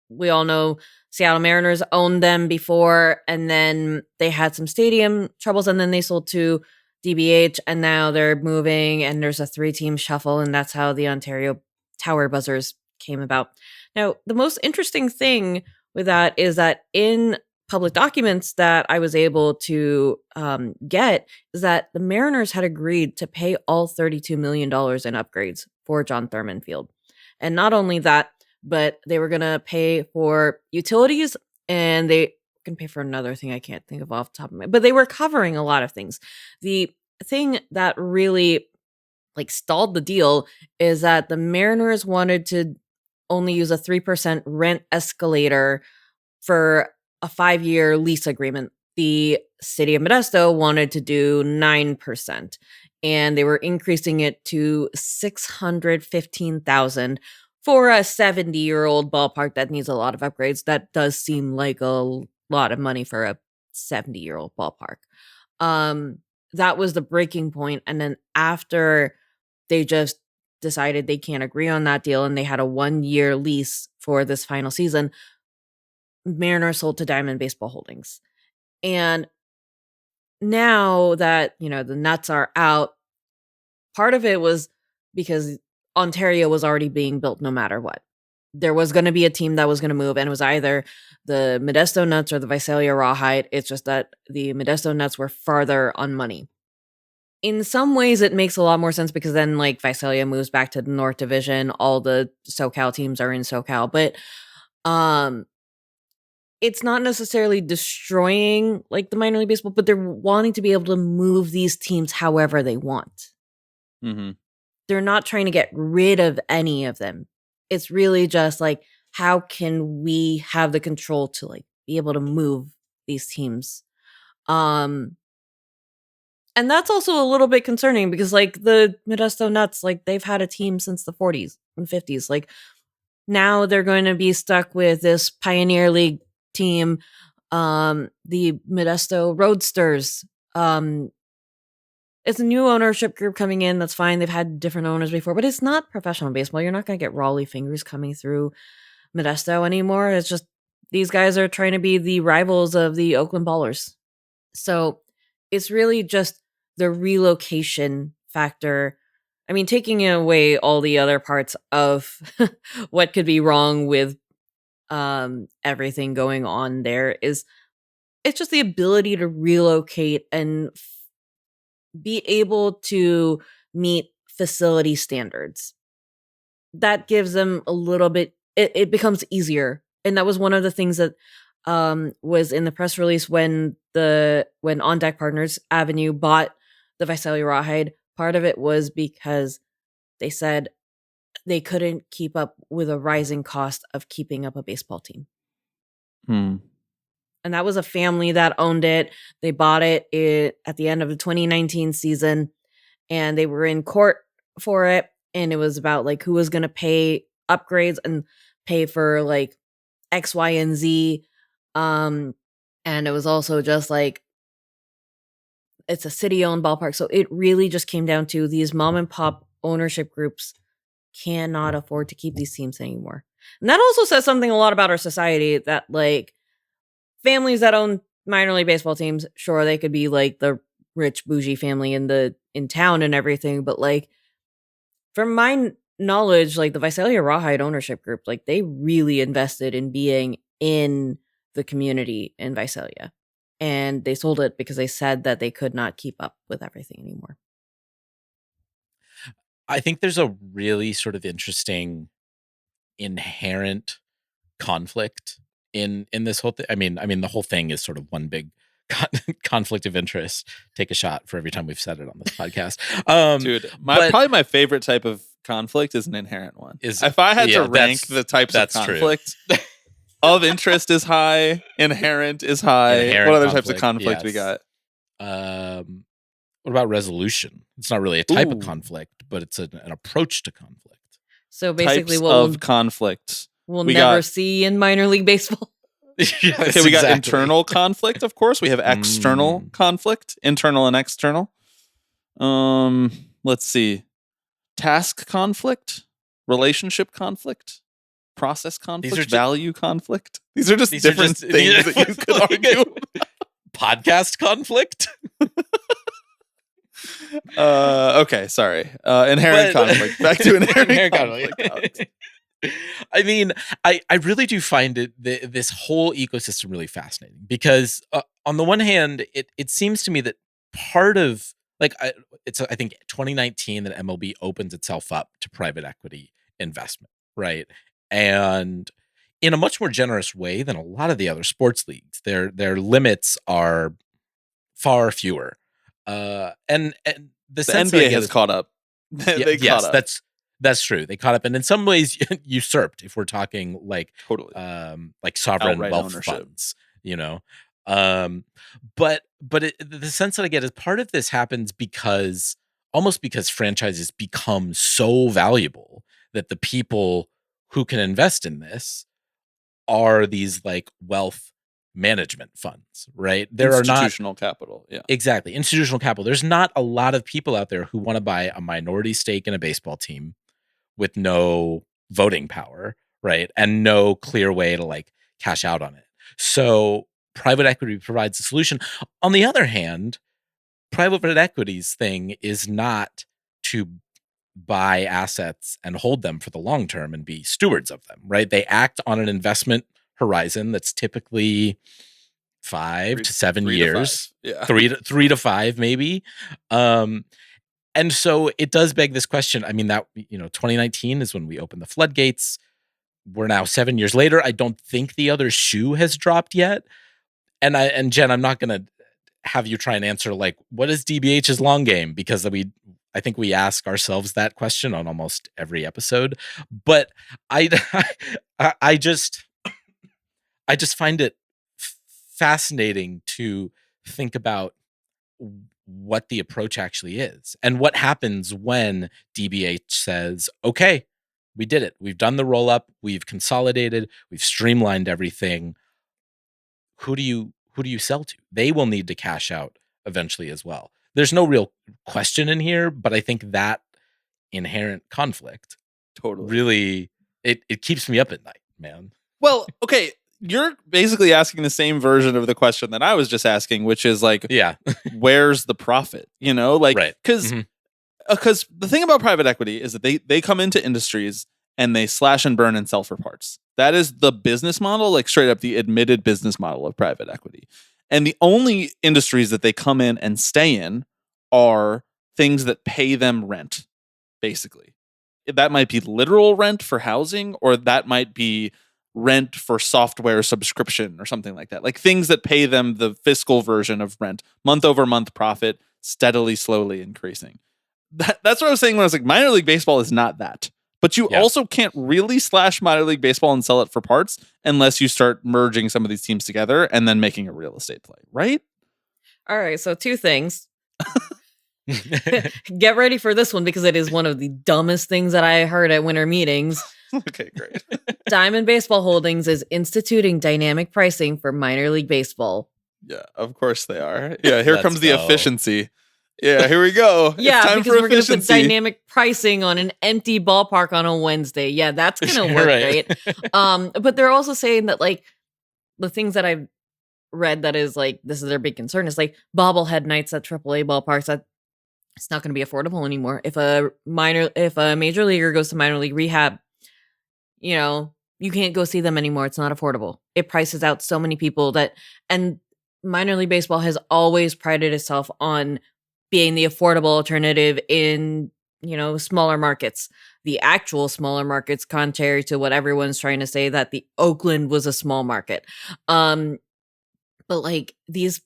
Speaker 4: we all know Seattle Mariners owned them before, and then they had some stadium troubles, and then they sold to DBH, and now they're moving, and there's a 3-team shuffle, and that's how the Ontario Tower Buzzers came about. Now, the most interesting thing with that is that in public documents that I was able to get is that the Mariners had agreed to pay all $32 million in upgrades for John Thurman Field. And not only that, but they were going to pay for utilities, and they can pay for another thing I can't think of off the top of my head, but they were covering a lot of things. The thing that really like stalled the deal is that the Mariners wanted to only use a 3% rent escalator for a 5-year lease agreement. The city of Modesto wanted to do 9%, and they were increasing it to $615,000 for a 70-year-old ballpark that needs a lot of upgrades. That does seem like a lot of money for a 70-year-old ballpark. That was the breaking point. And then after they just decided they can't agree on that deal, and they had a 1-year lease for this final season, Mariners sold to Diamond Baseball Holdings. And now that, the Nuts are out, part of it was because Ontario was already being built no matter what. There was going to be a team that was going to move, and it was either the Modesto Nuts or the Visalia Rawhide. It's just that the Modesto Nuts were farther on money. In some ways, it makes a lot more sense because then, like, Visalia moves back to the North Division. All the SoCal teams are in SoCal, but it's not necessarily destroying like the minor league baseball, but they're wanting to be able to move these teams however they want.
Speaker 5: Mm-hmm.
Speaker 4: They're not trying to get rid of any of them. It's really just like, how can we have the control to like be able to move these teams? And that's also a little bit concerning because, like, the Modesto Nuts, like, they've had a team since the 40s and 50s. Like, now they're going to be stuck with this Pioneer League team, the Modesto Roadsters. It's a new ownership group coming in. That's fine. They've had different owners before, but it's not professional baseball. You're not going to get Raleigh fingers coming through Modesto anymore. It's just these guys are trying to be the rivals of the Oakland Ballers. So it's really just the relocation factor. I mean, taking away all the other parts of what could be wrong with everything going on there it's just the ability to relocate and be able to meet facility standards. That gives them a little bit, it becomes easier. And that was one of the things that was in the press release when On Deck Partners Avenue bought the Visalia Rawhide. Part of it was because they said they couldn't keep up with a rising cost of keeping up a baseball team. And that was a family that owned it. They bought it at the end of the 2019 season, and they were in court for it. And it was about like who was going to pay upgrades and pay for like X, Y, and Z. And it was also just like, it's a city-owned ballpark. So it really just came down to these mom and pop ownership groups cannot afford to keep these teams anymore. And that also says something a lot about our society, that like families that own minor league baseball teams, sure, they could be like the rich bougie family in town and everything, but like from my knowledge, like the Visalia Rawhide ownership group, like they really invested in being in the community in Visalia, and they sold it because they said that they could not keep up with everything anymore.
Speaker 6: I think there's a really sort of interesting inherent conflict in this whole thing. I mean, the whole thing is sort of one big conflict of interest. Take a shot for every time we've said it on this podcast.
Speaker 5: Dude, probably my favorite type of conflict is an inherent one. If I had to rank the types of conflict, of interest is high, inherent is high.
Speaker 6: Inherent
Speaker 5: what other types of conflict we got?
Speaker 6: What about resolution? It's not really a type of conflict, but it's an approach to conflict.
Speaker 4: So basically,
Speaker 5: types of conflict
Speaker 4: we'll never see in minor league baseball.
Speaker 6: Yes,
Speaker 5: okay, we got internal conflict, of course. We have external conflict, internal and external. Let's see. Task conflict, relationship conflict, process conflict, value conflict. These are just different things that you could argue.
Speaker 6: Podcast conflict.
Speaker 5: Okay, sorry. Inherent conflict. Back to inherent conflict.
Speaker 6: I mean, I really do find this whole ecosystem really fascinating because on the one hand, it seems to me that part of like I think 2019 that MLB opens itself up to private equity investment, right? And in a much more generous way than a lot of the other sports leagues. Their limits are far fewer. And the sense
Speaker 5: NBA has caught up. They caught up.
Speaker 6: That's true. They caught up, and in some ways usurped. If we're talking like
Speaker 5: totally,
Speaker 6: like sovereign
Speaker 5: outright
Speaker 6: wealth
Speaker 5: ownership.
Speaker 6: funds, you know. But the sense that I get is part of this happens because franchises become so valuable that the people who can invest in this are these like wealth management funds, right? There are not
Speaker 5: institutional capital. Yeah,
Speaker 6: exactly. Institutional capital. There's not a lot of people out there who want to buy a minority stake in a baseball team with no voting power, right? And no clear way to like cash out on it. So private equity provides a solution. On the other hand, private equity's thing is not to buy assets and hold them for the long term and be stewards of them, right? They act on an investment horizon that's typically 5 to 7 years, 3 to 5 maybe. And so it does beg this question. I mean, that 2019 is when we opened the floodgates. We're now 7 years later. I don't think the other shoe has dropped yet. And Jen, I'm not going to have you try and answer like, what is DBH's long game? Because I think we ask ourselves that question on almost every episode. But I just find it fascinating to think about what the approach actually is and what happens when DBH says, okay, we did it. We've done the roll up. We've consolidated. We've streamlined everything. Who do you sell to? They will need to cash out eventually as well. There's no real question in here, but I think that inherent conflict really it keeps me up at night, man.
Speaker 5: Well, okay, you're basically asking the same version of the question that I was just asking, which is like,
Speaker 6: Yeah.
Speaker 5: where's the profit? You know, like,
Speaker 6: Right.
Speaker 5: because the thing about private equity is that they come into industries and they slash and burn and sell for parts. That is the business model, like straight up the admitted business model of private equity. And the only industries that they come in and stay in are things that pay them rent, basically. That might be literal rent for housing, or that might be rent for software subscription or something like that. Like things that pay them the fiscal version of rent, month over month profit, steadily, slowly increasing. That's what I was saying when I was like, minor league baseball is not that. But you also can't really slash minor league baseball and sell it for parts unless you start merging some of these teams together and then making a real estate play, right?
Speaker 4: All right, so 2 things. Get ready for this one because it is one of the dumbest things that I heard at winter meetings.
Speaker 5: Okay, great.
Speaker 4: Diamond Baseball Holdings is instituting dynamic pricing for minor league baseball.
Speaker 5: Yeah, of course they are. Yeah, here comes the
Speaker 6: go.
Speaker 5: efficiency. Yeah, here we go.
Speaker 4: Yeah,
Speaker 5: it's time
Speaker 4: because
Speaker 5: for
Speaker 4: we're going to put
Speaker 5: efficiency.
Speaker 4: dynamic pricing on an empty ballpark on a Wednesday. Yeah, that's going to work,
Speaker 6: Right.
Speaker 4: right? But they're also saying that, like, the things that I've read that is, like, this is their big concern is, like, bobblehead nights at AAA ballparks. That it's not going to be affordable anymore. If a major leaguer goes to minor league rehab, you know, you can't go see them anymore. It's not affordable. It prices out so many people and minor league baseball has always prided itself on being the affordable alternative in, you know, smaller markets, the actual smaller markets, contrary to what everyone's trying to say that the Oakland was a small market. But like these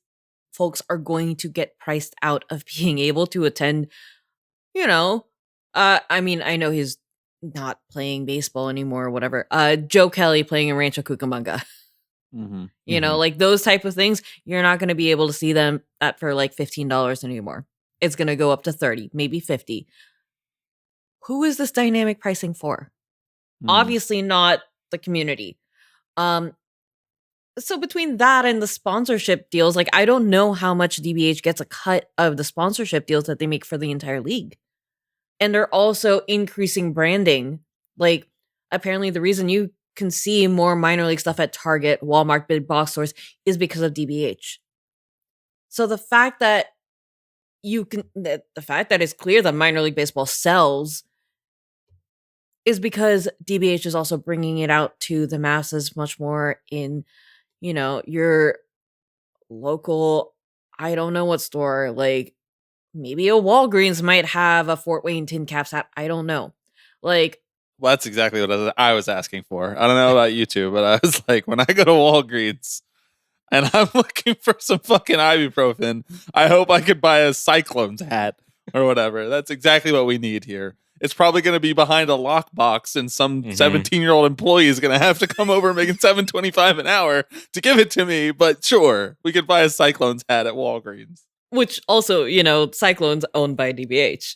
Speaker 4: folks are going to get priced out of being able to attend, you know, I mean, I know he's not playing baseball anymore or whatever. Joe Kelly playing in Rancho Cucamonga. You know, like those type of things, you're not going to be able to see them at for like $15 anymore. It's going to go up to 30, maybe 50. Who is this dynamic pricing for? Obviously not the community. So between that and the sponsorship deals, like I don't know how much DBH gets a cut of the sponsorship deals that they make for the entire league. And they're also increasing branding. Like apparently the reason you can see more minor league stuff at Target, Walmart, big box stores is because of DBH. So the fact that the fact that it's clear that minor league baseball sells is because DBH is also bringing it out to the masses much more in, you know, your local, I don't know what store, like maybe a Walgreens might have a Fort Wayne Tin Caps hat. I don't know. Like,
Speaker 5: well, that's exactly what I was asking for. I don't know about you two, but I was like, when I go to Walgreens and I'm looking for some fucking ibuprofen, I hope I could buy a Cyclones hat or whatever. That's exactly what we need here. It's probably going to be behind a lockbox, and some 17-year-old employee is going to have to come over making $7.25 an hour to give it to me. But sure, we could buy a Cyclones hat at Walgreens.
Speaker 4: which also, you know, Cyclones owned by DBH.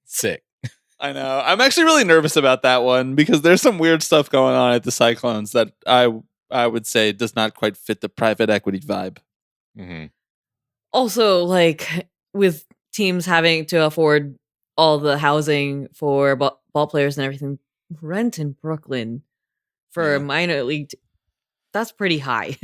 Speaker 6: Sick.
Speaker 5: I know. I'm actually really nervous about that one because there's some weird stuff going on at the Cyclones that I would say does not quite fit the private equity vibe.
Speaker 4: Also, like with teams having to afford all the housing for ball players and everything, rent in Brooklyn for a minor league, that's pretty high.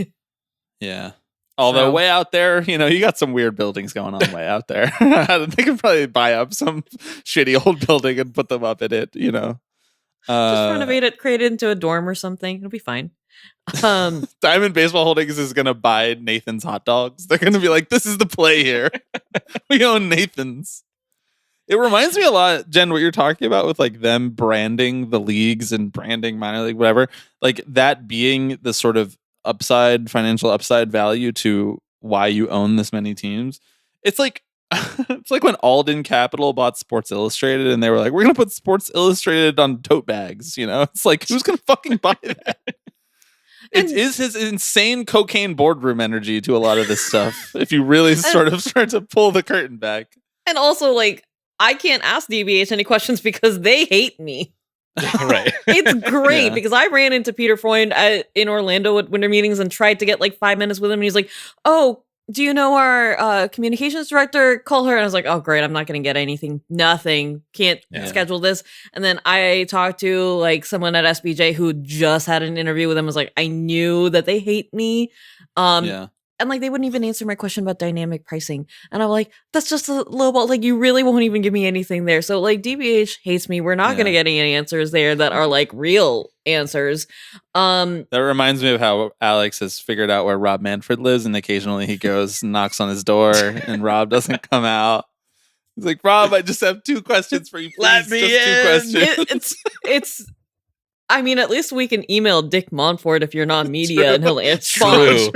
Speaker 5: Yeah. Although way out there, you know, you got some weird buildings going on way out there. They could probably buy up some shitty old building and put them up in it, you know.
Speaker 4: Just renovate it, create it into a dorm or something. It'll be fine.
Speaker 5: Diamond Baseball Holdings is going to buy Nathan's hot dogs. They're going to be like, this is the play here. We own Nathan's. It reminds me a lot, Jen, what you're talking about with like them branding the leagues and branding minor league, whatever, like that being the sort of financial upside value to why you own this many teams. It's like it's like when Alden Capital bought Sports Illustrated and they were like, we're gonna put Sports Illustrated on tote bags, you know? It's like, who's gonna fucking buy that? It is his insane cocaine boardroom energy to a lot of this stuff. If you really sort of start to pull the curtain back.
Speaker 4: And also, like, I can't ask DBH any questions because they hate me.
Speaker 6: Right.
Speaker 4: It's great
Speaker 5: Yeah.
Speaker 4: because I ran into Peter Freund in Orlando at winter meetings and tried to get like 5 minutes with him. And he's like, "Oh, do you know our communications director? Call her." And I was like, "Oh, great. I'm not going to get anything. Nothing. Can't
Speaker 6: Yeah.
Speaker 4: schedule this." And then I talked to like someone at SBJ who just had an interview with him. I was like, I knew that they hate me.
Speaker 5: Yeah.
Speaker 4: And like they wouldn't even answer my question about dynamic pricing. And I'm like, that's just a low ball. Like you really won't even give me anything there. So like DBH hates me. We're not
Speaker 5: Yeah.
Speaker 4: gonna get any answers there that are like real answers.
Speaker 5: That reminds me of how Alex has figured out where Rob Manfred lives, and occasionally he goes and knocks on his door, and Rob doesn't come out. He's like, "Rob, I just have 2 questions for you. Please.
Speaker 6: Let me
Speaker 5: just 2
Speaker 6: in."
Speaker 5: questions."
Speaker 4: It's I mean, at least we can email Dick Montfort if you're not media and he'll answer.
Speaker 6: True.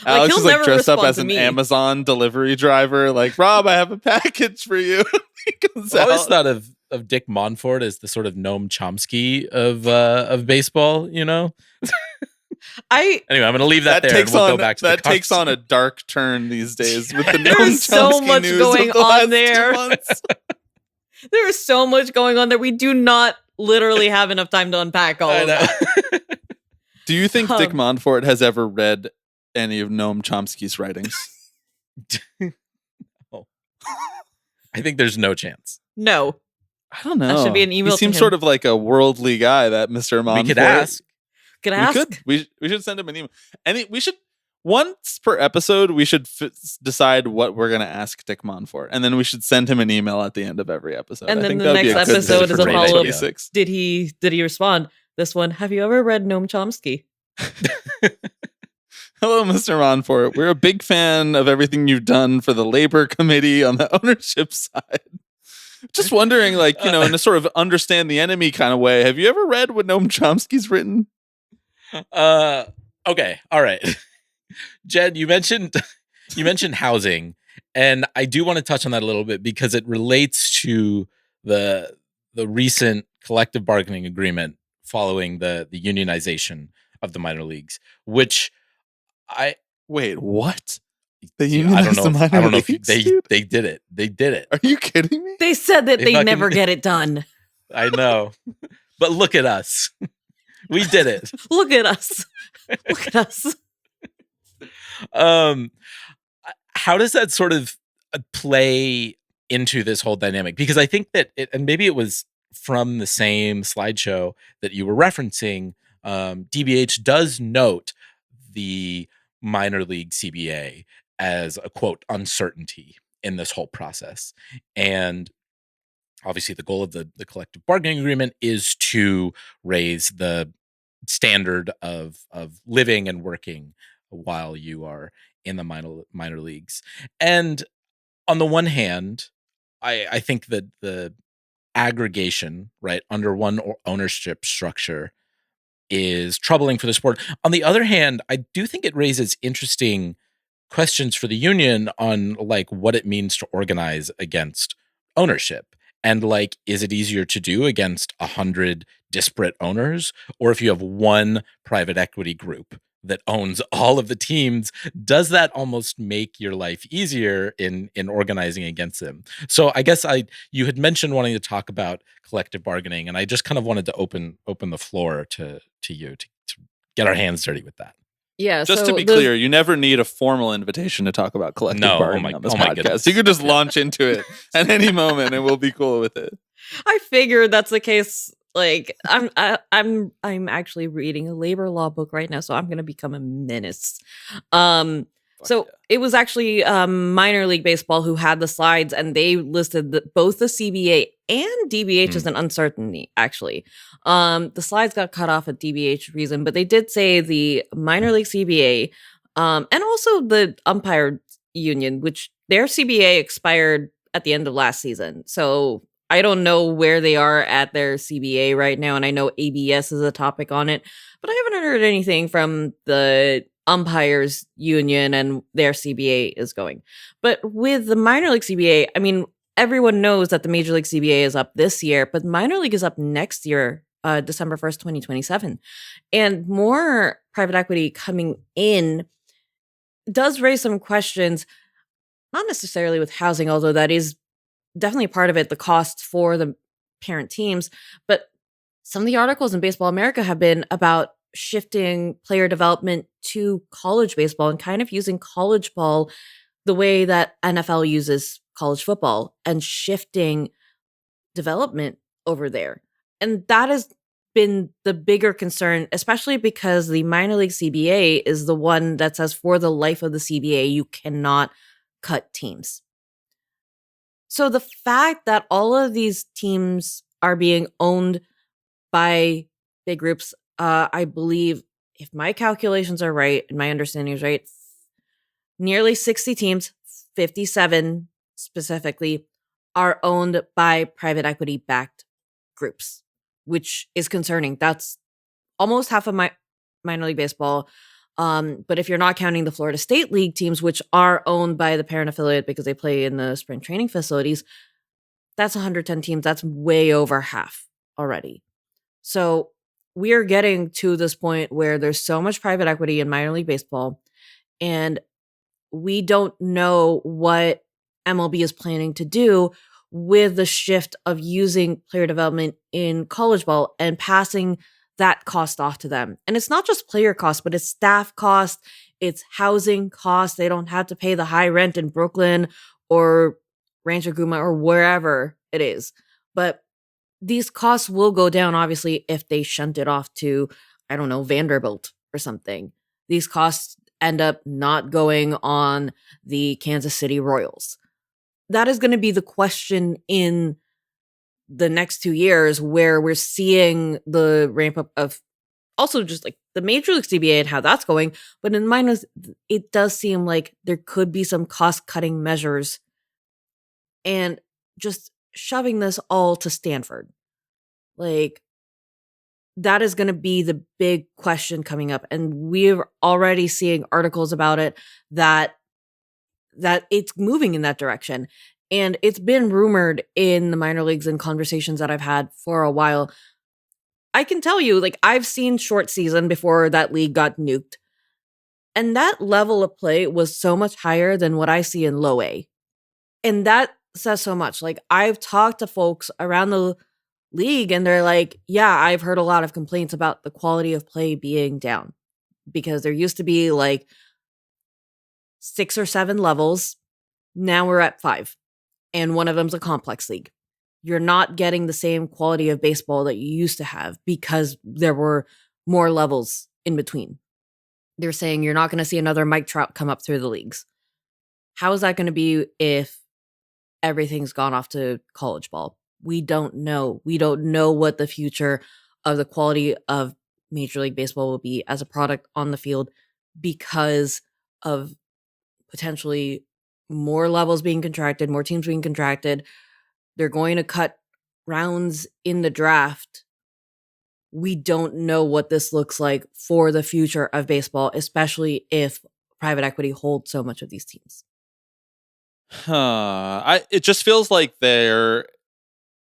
Speaker 5: Alex
Speaker 4: he'll
Speaker 5: is like
Speaker 4: never
Speaker 5: dressed up
Speaker 4: respond
Speaker 5: as
Speaker 4: to
Speaker 5: an
Speaker 4: me.
Speaker 5: Amazon delivery driver. Like, "Rob, I have a package for you." He comes
Speaker 6: I always
Speaker 5: out.
Speaker 6: thought of Dick Montfort as the sort of Noam Chomsky of baseball, you know?
Speaker 4: I
Speaker 6: Anyway, I'm going to leave that,
Speaker 5: that
Speaker 6: there
Speaker 5: takes
Speaker 6: and we'll
Speaker 5: on
Speaker 6: go back to
Speaker 5: that
Speaker 6: the
Speaker 5: takes on a
Speaker 6: conversation.
Speaker 5: dark turn these days with the
Speaker 4: There's
Speaker 5: Noam
Speaker 4: so
Speaker 5: Chomsky
Speaker 4: much
Speaker 5: news
Speaker 4: going
Speaker 5: of the
Speaker 4: on
Speaker 5: last 2
Speaker 4: there.
Speaker 5: months.
Speaker 4: there is so much going on that we do not literally have enough time to unpack all
Speaker 6: I
Speaker 4: of
Speaker 6: know.
Speaker 4: that.
Speaker 5: Do you think Dick
Speaker 4: Um,
Speaker 5: Montfort has ever read any of Noam Chomsky's writings?
Speaker 6: I think there's no chance.
Speaker 4: No.
Speaker 5: I don't know.
Speaker 4: That should be an email
Speaker 5: He
Speaker 4: to
Speaker 5: seems
Speaker 4: him.
Speaker 5: sort of like a worldly guy, that Mr. Montfort.
Speaker 6: We could ask.
Speaker 4: Could
Speaker 5: We
Speaker 4: ask.
Speaker 5: could. We should send him an email. We should once per episode. We should decide what we're going to ask Dick Montfort, and then we should send him an email at the end of every episode.
Speaker 4: And
Speaker 5: I
Speaker 4: then
Speaker 5: think
Speaker 4: the
Speaker 5: that'd be
Speaker 4: next
Speaker 5: a good
Speaker 4: episode
Speaker 5: thing
Speaker 6: is a
Speaker 5: for
Speaker 6: follow-up.
Speaker 5: 2026.
Speaker 4: Did he respond? This one, have you ever read Noam Chomsky?
Speaker 5: Hello, Mr. Montfort. We're a big fan of everything you've done for the labor committee on the ownership side. Just wondering, like, in a sort of understand the enemy kind of way, have you ever read what Noam Chomsky's written?
Speaker 6: Okay. All right. Jed, you mentioned housing, and I do want to touch on that a little bit because it relates to the recent collective bargaining agreement following the unionization of the minor leagues, which
Speaker 5: Wait, what? They
Speaker 6: I don't
Speaker 5: unionized
Speaker 6: know.
Speaker 5: the minor
Speaker 6: I don't know if
Speaker 5: leagues,
Speaker 6: they
Speaker 5: dude?
Speaker 6: did it. They did it.
Speaker 5: Are you kidding me?
Speaker 4: They said that
Speaker 6: They
Speaker 4: they
Speaker 6: fucking-
Speaker 4: never get it done.
Speaker 6: I know, but look at us. We did it.
Speaker 4: Look at us. Look at us.
Speaker 6: How does that sort of play into this whole dynamic? Because I think that and maybe it was from the same slideshow that you were referencing. DBH does note the minor league CBA as a quote uncertainty in this whole process. And obviously the goal of the collective bargaining agreement is to raise the standard of living and working while you are in the minor leagues. And on the one hand, I think that the aggregation, right, under one ownership structure is troubling for the sport. On the other hand, I do think it raises interesting questions for the union on like what it means to organize against ownership. And like, is it easier to do against 100 disparate owners? Or if you have one private equity group that owns all of the teams, does that almost make your life easier in organizing against them? So I guess you had mentioned wanting to talk about collective bargaining, and I just kind of wanted to open the floor to you to get our hands dirty with that.
Speaker 4: Yeah.
Speaker 5: Just to be clear, you never need a formal invitation to talk about collective bargaining on this podcast.
Speaker 6: Goodness.
Speaker 5: You could just launch into it at any moment, and we'll be cool with it.
Speaker 4: I figured that's the case. Like I'm actually reading a labor law book right now, so I'm gonna become a menace. So it was actually minor league baseball who had the slides, and they listed both the CBA and DBH as an uncertainty. Actually, the slides got cut off at DBH reason, but they did say the minor league CBA and also the umpire union, which their CBA expired at the end of last season. So I don't know where they are at their CBA right now, and I know ABS is a topic on it, but I haven't heard anything from the umpires union and their CBA is going. But with the minor league CBA, I mean, everyone knows that the major league CBA is up this year, but minor league is up next year December 1st, 2027. And more private equity coming in does raise some questions, not necessarily with housing, although that is definitely part of it, the costs for the parent teams. But some of the articles in Baseball America have been about shifting player development to college baseball and kind of using college ball the way that NFL uses college football and shifting development over there. And that has been the bigger concern, especially because the minor league CBA is the one that says for the life of the CBA, you cannot cut teams. So the fact that all of these teams are being owned by big groups, I believe, if my calculations are right and my understanding is right, nearly 60 teams, 57 specifically, are owned by private equity backed groups, which is concerning. That's almost half of my minor league baseball. But if you're not counting the Florida State League teams, which are owned by the parent affiliate because they play in the spring training facilities, that's 110 teams. That's way over half already. So we are getting to this point where there's so much private equity in minor league baseball, and we don't know what MLB is planning to do with the shift of using player development in college ball and passing that cost off to them. And it's not just player cost, but it's staff cost, it's housing cost. They don't have to pay the high rent in Brooklyn or Rancho Guma or wherever it is. But these costs will go down, obviously, if they shunt it off to, I don't know, Vanderbilt or something. These costs end up not going on the Kansas City Royals. That is going to be the question in the next 2 years, where we're seeing the ramp up of also just like the Major League CBA and how that's going. But in minors, it does seem like there could be some cost cutting measures and just shoving this all to Stanford. Like, that is going to be the big question coming up. And we're already seeing articles about it that it's moving in that direction. And it's been rumored in the minor leagues and conversations that I've had for a while. I can tell you, like, I've seen short season before that league got nuked. And that level of play was so much higher than what I see in low A. And that says so much. Like, I've talked to folks around the league and they're like, yeah, I've heard a lot of complaints about the quality of play being down because there used to be like 6 or 7 levels. Now we're at 5. And one of them's a complex league. You're not getting the same quality of baseball that you used to have because there were more levels in between. They're saying you're not going to see another Mike Trout come up through the leagues. How is that going to be if everything's gone off to college ball? We don't know. We don't know what the future of the quality of Major League Baseball will be as a product on the field because of potentially more levels being contracted, more teams being contracted. They're going to cut rounds in the draft. We don't know what this looks like for the future of baseball, especially if private equity holds so much of these teams.
Speaker 5: It just feels like there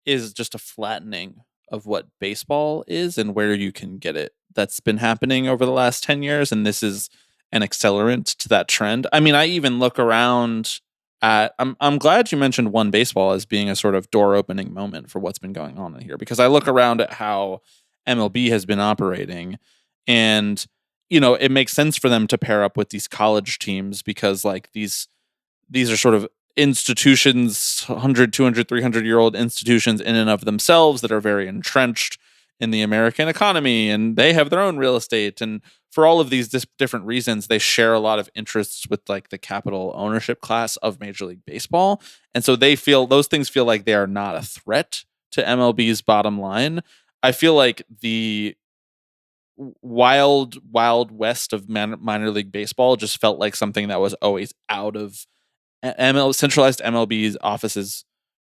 Speaker 5: is just a flattening of what baseball is and where you can get it. That's been happening over the last 10 years, and this is an accelerant to that trend. I mean, I even look around at, I'm glad you mentioned One Baseball as being a sort of door opening moment for what's been going on in here, because I look around at how MLB has been operating, and, you know, it makes sense for them to pair up with these college teams because like these are sort of institutions, 100, 200, 300-year-old institutions in and of themselves that are very entrenched in the American economy, and they have their own real estate. And for all of these different reasons, they share a lot of interests with like the capital ownership class of Major League Baseball. And so those things feel like they are not a threat to MLB's bottom line. I feel like the wild west of minor league baseball just felt like something that was always out of centralized MLB's office's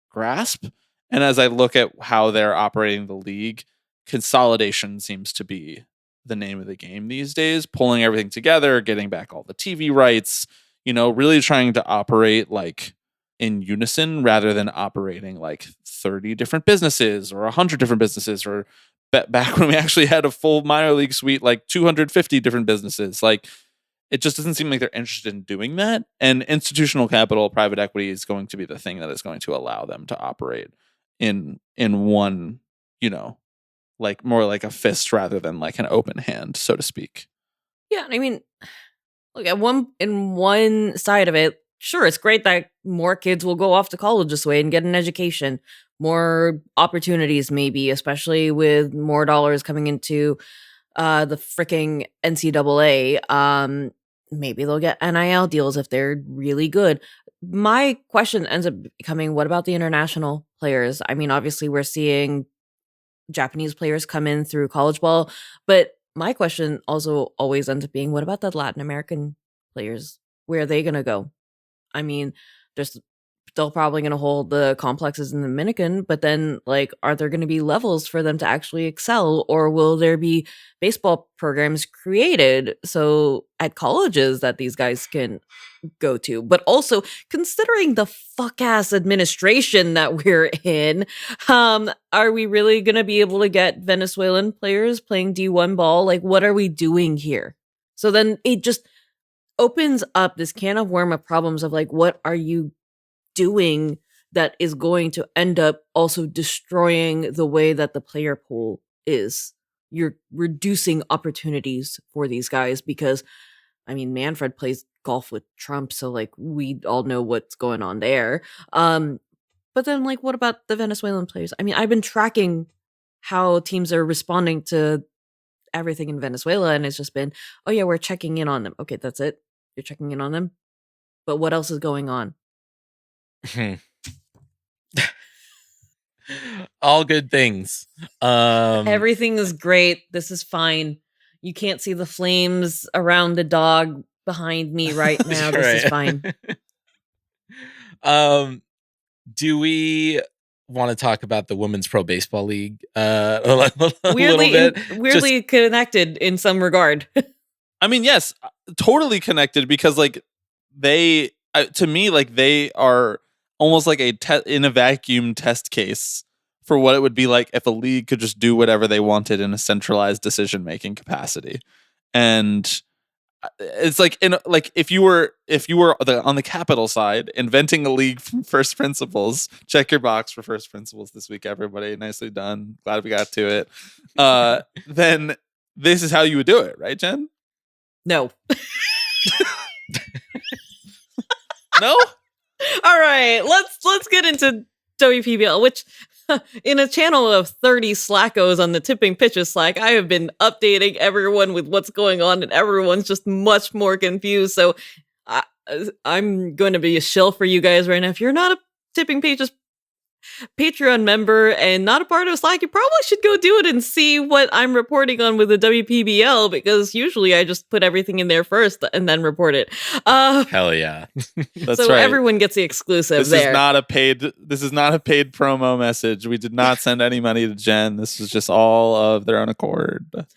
Speaker 5: grasp. And as I look at how they're operating the league, consolidation seems to be the name of the game these days, pulling everything together, getting back all the TV rights, you know, really trying to operate like in unison rather than operating like 30 different businesses or 100 different businesses or back when we actually had a full minor league suite, like 250 different businesses. Like, it just doesn't seem like they're interested in doing that. And institutional capital, private equity is going to be the thing that is going to allow them to operate in one, like more like a fist rather than like an open hand, so to speak.
Speaker 4: Yeah, I mean, look, in one side of it, sure, it's great that more kids will go off to college this way and get an education, more opportunities, maybe, especially with more dollars coming into the freaking NCAA. Maybe they'll get NIL deals if they're really good. My question ends up becoming, what about the international players? I mean, obviously, we're seeing Japanese players come in through college ball, but my question also always ends up being, what about the Latin American players? Where are they going to go? I mean, they're still probably going to hold the complexes in the Dominican, but then, like, are there going to be levels for them to actually excel, or will there be baseball programs created so at colleges that these guys can go to? But also, considering the fuck-ass administration that we're in, are we really going to be able to get Venezuelan players playing D1 ball? Like, what are we doing here? So then it just opens up this can of worm of problems of, like, what are you doing that is going to end up also destroying the way that the player pool is? You're reducing opportunities for these guys because, I mean, Manfred plays golf with Trump, so, like, we all know what's going on there. But then, like, what about the Venezuelan players? I mean, I've been tracking how teams are responding to everything in Venezuela, and it's just been, oh yeah, we're checking in on them. Okay, that's it. You're checking in on them, but what else is going on?
Speaker 6: All good things.
Speaker 4: Everything is great. This is fine. You can't see the flames around the dog behind me right now. This is fine.
Speaker 6: Do we want to talk about the Women's Pro Baseball League a little bit?
Speaker 4: Weirdly connected in some regard.
Speaker 5: I mean, yes, totally connected, because like they, to me, like they are almost like in a vacuum test case for what it would be like if a league could just do whatever they wanted in a centralized decision-making capacity. And it's like if you were on the capital side inventing a league from first principles, check your box for first principles this week, everybody. Nicely done. Glad we got to it. Then this is how you would do it, right, Jen?
Speaker 4: No.
Speaker 5: No?
Speaker 4: All right, let's get into WPBL, which in a channel of 30 slackos on the Tipping Pitches Slack, I have been updating everyone with what's going on, and everyone's just much more confused. So I'm going to be a shill for you guys right now. If you're not a Tipping Pitches Patreon member and not a part of Slack, you probably should go do it and see what I'm reporting on with the WPBL, because usually I just put everything in there first and then report it.
Speaker 6: Hell yeah.
Speaker 5: That's
Speaker 4: so
Speaker 5: right.
Speaker 4: Everyone gets the exclusive.
Speaker 5: This is not a paid promo message. We did not send any money to Jen. This is just all of their own accord.
Speaker 4: But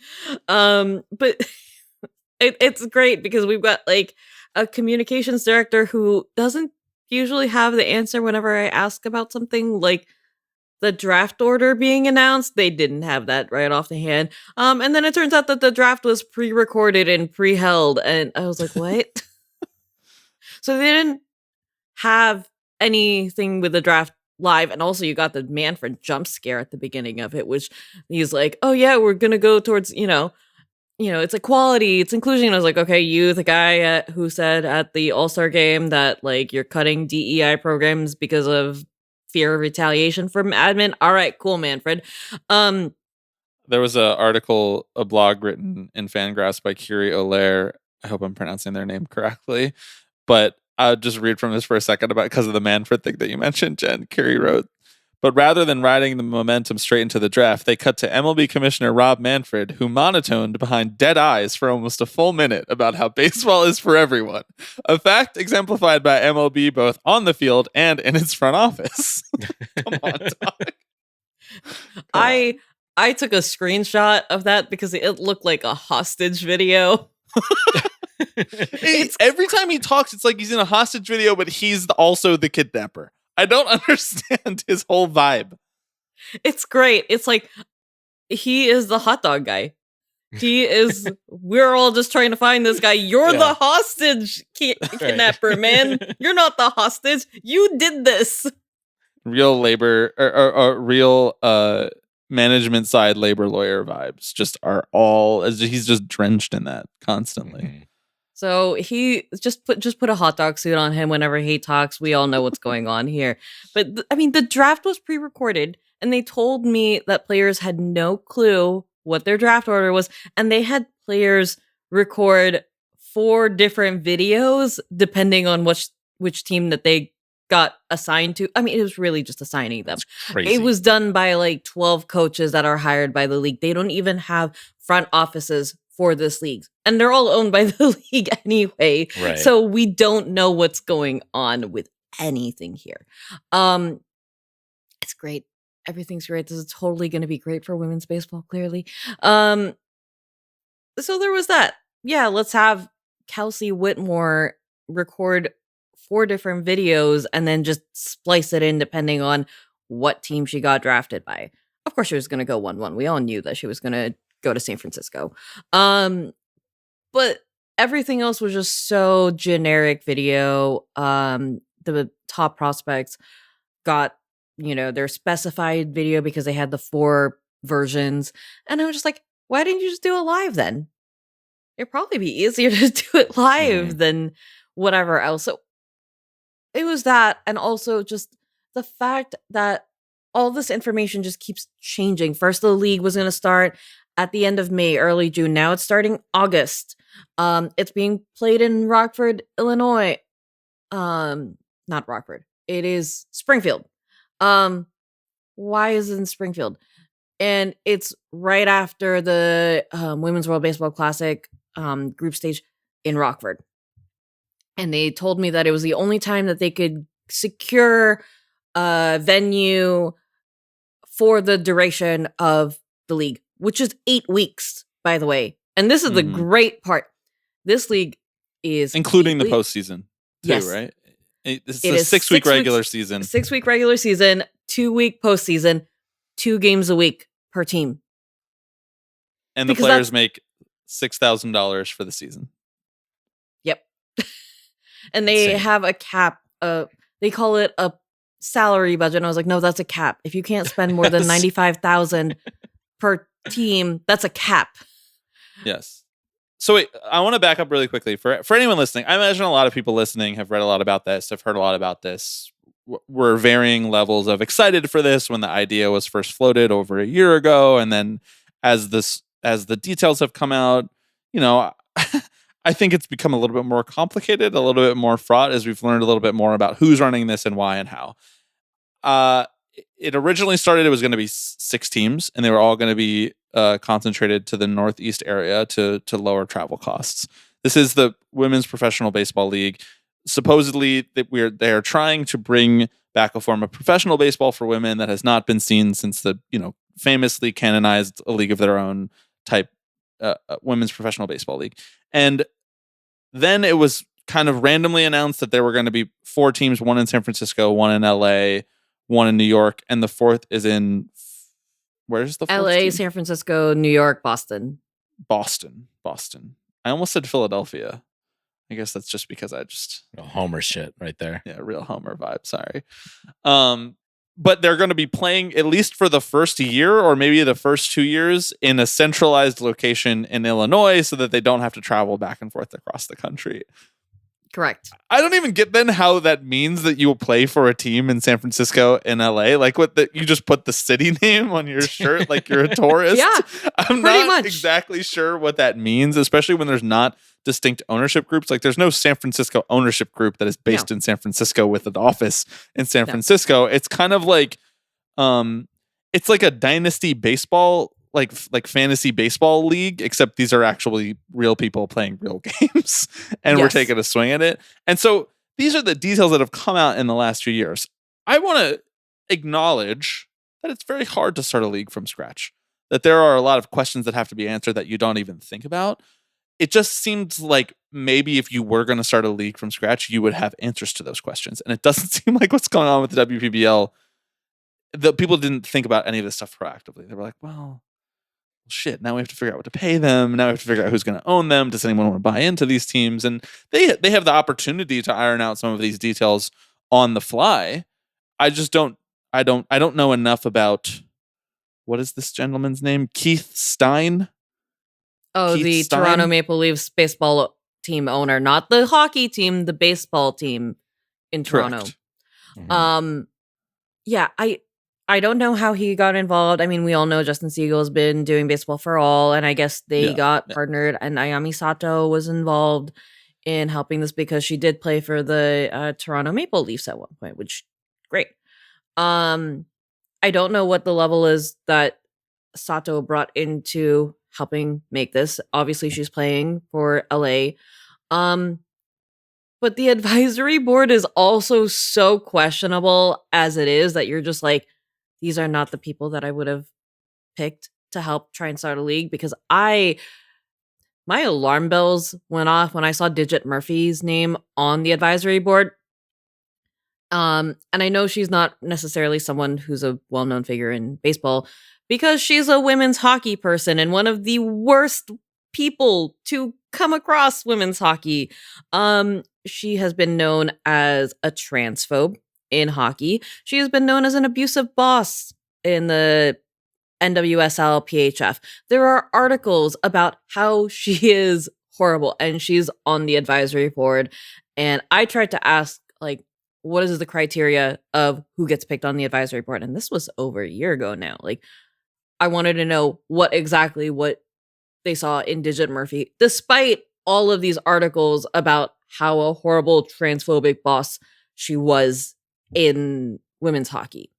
Speaker 4: it's great because we've got like a communications director who doesn't usually have the answer whenever I ask about something, like the draft order being announced. They didn't have that right off the hand. And then it turns out that the draft was pre-recorded and pre-held, and I was like, what? So they didn't have anything with the draft live. And also you got the Manfred jump scare at the beginning of it, which he's like, oh yeah, we're gonna go towards, it's equality, it's inclusion. And I was like, okay, you, the guy who said at the All-Star game that like you're cutting DEI programs because of fear of retaliation from admin. All right, cool, Manfred.
Speaker 5: There was a blog written in Fangraphs by Kiri Olaire. I hope I'm pronouncing their name correctly, but I'll just read from this for a second because of the Manfred thing that you mentioned, Jen. Kiri wrote, but rather than riding the momentum straight into the draft, they cut to MLB Commissioner Rob Manfred, who monotoned behind dead eyes for almost a full minute about how baseball is for everyone. A fact exemplified by MLB both on the field and in its front office. Come on, Doc.
Speaker 4: I took a screenshot of that because it looked like a hostage video.
Speaker 5: Every time he talks, it's like he's in a hostage video, but he's also the kidnapper. I don't understand his whole vibe.
Speaker 4: It's great. It's like he is the hot dog guy. He is. We're all just trying to find this guy. You're the hostage kidnapper, man. You're not the hostage. You did this.
Speaker 5: Real labor or real management side labor lawyer vibes just are all as he's just drenched in that constantly.
Speaker 6: Mm-hmm.
Speaker 4: So he just put a hot dog suit on him whenever he talks. We all know what's going on here. But the draft was pre-recorded, and they told me that players had no clue what their draft order was, and they had players record 4 different videos depending on which team that they got assigned to. I mean, it was really just assigning them.
Speaker 6: Crazy.
Speaker 4: It was done by like 12 coaches that are hired by the league. They don't even have front offices for this league, and they're all owned by the league anyway.
Speaker 6: Right.
Speaker 4: So we don't know what's going on with anything here. It's great. Everything's great. This is totally going to be great for women's baseball, clearly. So there was that. Yeah, let's have Kelsey Whitmore record 4 different videos and then just splice it in depending on what team she got drafted by. Of course, she was going to go 1-1. We all knew that she was going to go to San Francisco. But everything else was just so generic video. The top prospects got, their specified video because they had the 4 versions. And I was just like, why didn't you just do it live then? It'd probably be easier to do it live than whatever else. So it was that. And also just the fact that all this information just keeps changing. First, the league was going to start at the end of May, early June. Now it's starting August. It's being played in Rockford, Illinois. Not Rockford. It is Springfield. Why is it in Springfield? And it's right after the Women's World Baseball Classic group stage in Rockford. And they told me that it was the only time that they could secure a venue for the duration of the league, which is 8 weeks, by the way. And this is the great part. This league is
Speaker 5: including the postseason, too, right? It's a 6-week regular season.
Speaker 4: 6-week regular season, 2-week postseason, 2 games a week per team.
Speaker 5: And the players make $6,000 for the season.
Speaker 4: Yep. And they have a cap. They call it a salary budget. And I was like, no, that's a cap. If you can't spend more than $95,000 per team, that's a cap.
Speaker 5: Yes. So wait, I want to back up really quickly for anyone listening. I imagine a lot of people listening have read a lot about this, have heard a lot about this. Were varying levels of excited for this when the idea was first floated over a year ago, and then as the details have come out, I think it's become a little bit more complicated, a little bit more fraught as we've learned a little bit more about who's running this and why and how. It originally started, it was going to be 6 teams, and they were all going to be concentrated to the Northeast area to lower travel costs. This is the Women's Professional Baseball League. Supposedly, they are trying to bring back a form of professional baseball for women that has not been seen since the famously canonized A League of Their Own type Women's Professional Baseball League. And then it was kind of randomly announced that there were going to be 4 teams, 1 in San Francisco, 1 in LA, 1 in New York, and the 4th is in where's the 4th
Speaker 4: LA,
Speaker 5: team?
Speaker 4: San Francisco, New York, Boston.
Speaker 5: Boston. I almost said Philadelphia. I guess that's just because
Speaker 6: Homer shit right there.
Speaker 5: Yeah, real Homer vibe. Sorry. But they're going to be playing at least for the first year or maybe the first 2 years in a centralized location in Illinois so that they don't have to travel back and forth across the country.
Speaker 4: Correct.
Speaker 5: I don't even get then how that means that you will play for a team in San Francisco and LA. Like you just put the city name on your shirt like you're a tourist.
Speaker 4: Yeah,
Speaker 5: I'm
Speaker 4: pretty
Speaker 5: not
Speaker 4: much.
Speaker 5: exactly sure what that means, especially when there's not distinct ownership groups. Like there's no San Francisco ownership group that is based in San Francisco with an office in San Francisco. It's kind of like it's like a dynasty baseball, like fantasy baseball league, except these are actually real people playing real games and we're taking a swing at it. And so these are the details that have come out in the last few years. I want to acknowledge that it's very hard to start a league from scratch, that there are a lot of questions that have to be answered that you don't even think about. It just seems like maybe if you were going to start a league from scratch, you would have answers to those questions. And it doesn't seem like what's going on with the WPBL. The people didn't think about any of this stuff proactively. They were like, well, shit, now we have to figure out what to pay them. Now we have to figure out who's going to own them. Does anyone want to buy into these teams? And they have the opportunity to iron out some of these details on the fly. I just don't know enough about, what is this gentleman's name? Keith Stein?
Speaker 4: Oh,
Speaker 5: Keith
Speaker 4: the
Speaker 5: Stein?
Speaker 4: Toronto Maple Leafs baseball team owner, not the hockey team, the baseball team in Toronto.
Speaker 5: Correct.
Speaker 4: Yeah, I don't know how he got involved. I mean, we all know Justin Siegel's been doing Baseball for All, and I guess they got partnered, and Ayami Sato was involved in helping this because she did play for the Toronto Maple Leafs at one point, which great. I don't know what the level is that Sato brought into helping make this. Obviously, she's playing for LA. But the advisory board is also so questionable as it is, that you're just like, these are not the people that I would have picked to help try and start a league, because my alarm bells went off when I saw Digit Murphy's name on the advisory board. And I know she's not necessarily someone who's a well-known figure in baseball, because she's a women's hockey person and one of the worst people to come across women's hockey. She has been known as a transphobe in hockey. She has been known as an abusive boss in the NWSL PHF. There are articles about how she is horrible, and she's on the advisory board. And I tried to ask, like, what is the criteria of who gets picked on the advisory board? And this was over a year ago now. Like, I wanted to know what they saw in Digit Murphy, despite all of these articles about how a horrible transphobic boss she was in women's hockey.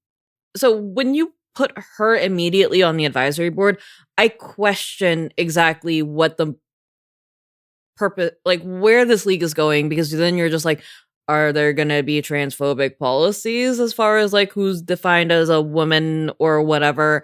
Speaker 4: So when you put her immediately on the advisory board, I question exactly what the purpose, like where this league is going, because then you're just like, are there going to be transphobic policies as far as like who's defined as a woman or whatever?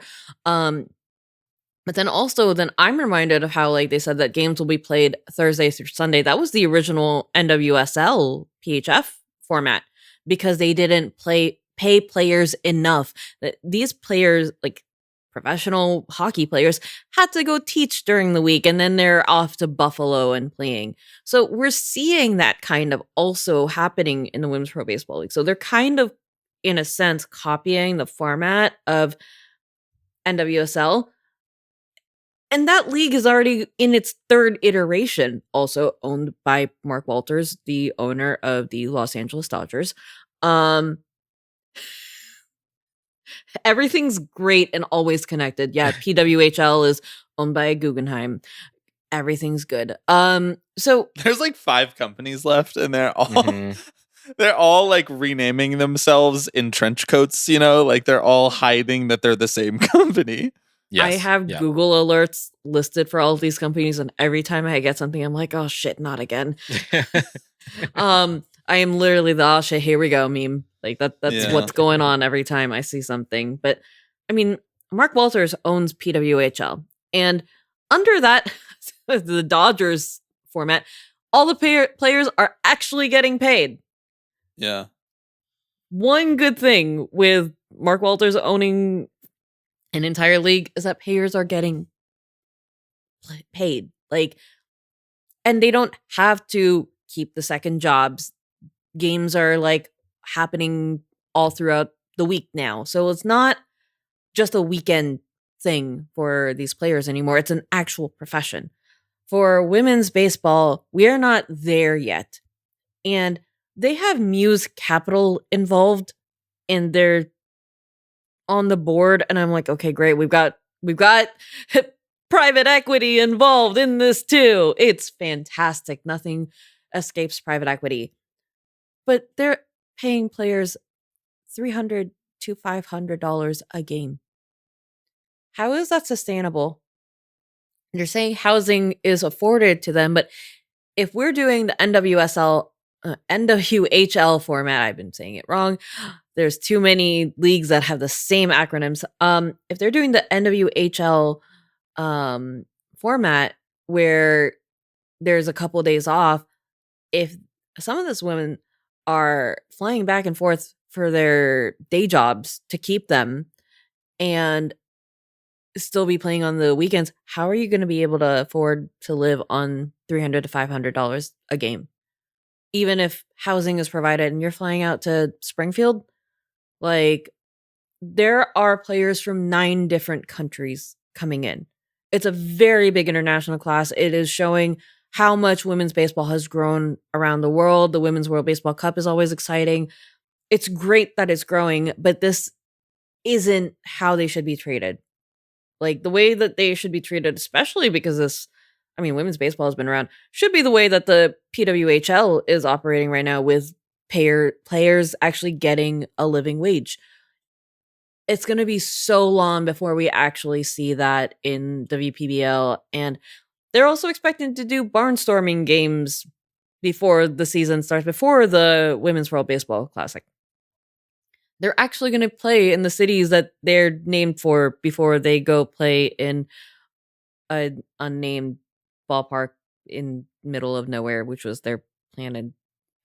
Speaker 4: But then also, then I'm reminded of how, like, they said that games will be played Thursday through Sunday. That was the original NWSL PHF format, because they didn't pay players enough. That these players, like professional hockey players, had to go teach during the week, and then they're off to Buffalo and playing. So we're seeing that kind of also happening in the Women's Pro Baseball League. So they're kind of, in a sense, copying the format of NWSL. And that league is already in its third iteration, also owned by Mark Walters, the owner of the Los Angeles Dodgers. Everything's great and always connected. Yeah, PWHL is owned by Guggenheim. Everything's good. So
Speaker 5: there's like 5 companies left, and they're all like renaming themselves in trench coats, like they're all hiding that they're the same company.
Speaker 6: Yes.
Speaker 4: I have Google alerts listed for all of these companies, and every time I get something, I'm like, oh shit, not again. I am literally the oh shit, here we go meme. Like that's what's going on every time I see something. But I mean, Mark Walters owns PWHL, and under that, the Dodgers format, all the players are actually getting paid.
Speaker 5: Yeah.
Speaker 4: One good thing with Mark Walters owning an entire league is that players are getting paid. Like, and they don't have to keep the second jobs. Games are like happening all throughout the week now. So it's not just a weekend thing for these players anymore. It's an actual profession. For women's baseball, we are not there yet. And they have Muse Capital involved, and they're on the board, and I'm like, okay, great. We've got private equity involved in this too. It's fantastic. Nothing escapes private equity. But they're paying players $300 to $500 a game. How is that sustainable? You're saying housing is afforded to them, but if we're doing the NWHL format, I've been saying it wrong. There's too many leagues that have the same acronyms. If they're doing the NWHL format where there's a couple days off, if some of these women are flying back and forth for their day jobs to keep them, and still be playing on the weekends, how are you going to be able to afford to live on $300 to $500 a game? Even if housing is provided and you're flying out to Springfield, like there are players from 9 different countries coming in. It's a very big international class. It is showing how much women's baseball has grown around the world. The Women's World Baseball Cup is always exciting. It's great that it's growing, but this isn't how they should be treated. Like the way that they should be treated, especially because women's baseball has been around, should be the way that the PWHL is operating right now, with players actually getting a living wage. It's going to be so long before we actually see that in WPBL. And they're also expecting to do barnstorming games before the season starts, before the Women's World Baseball Classic. They're actually going to play in the cities that they're named for before they go play in an unnamed ballpark in middle of nowhere, which was their plan, and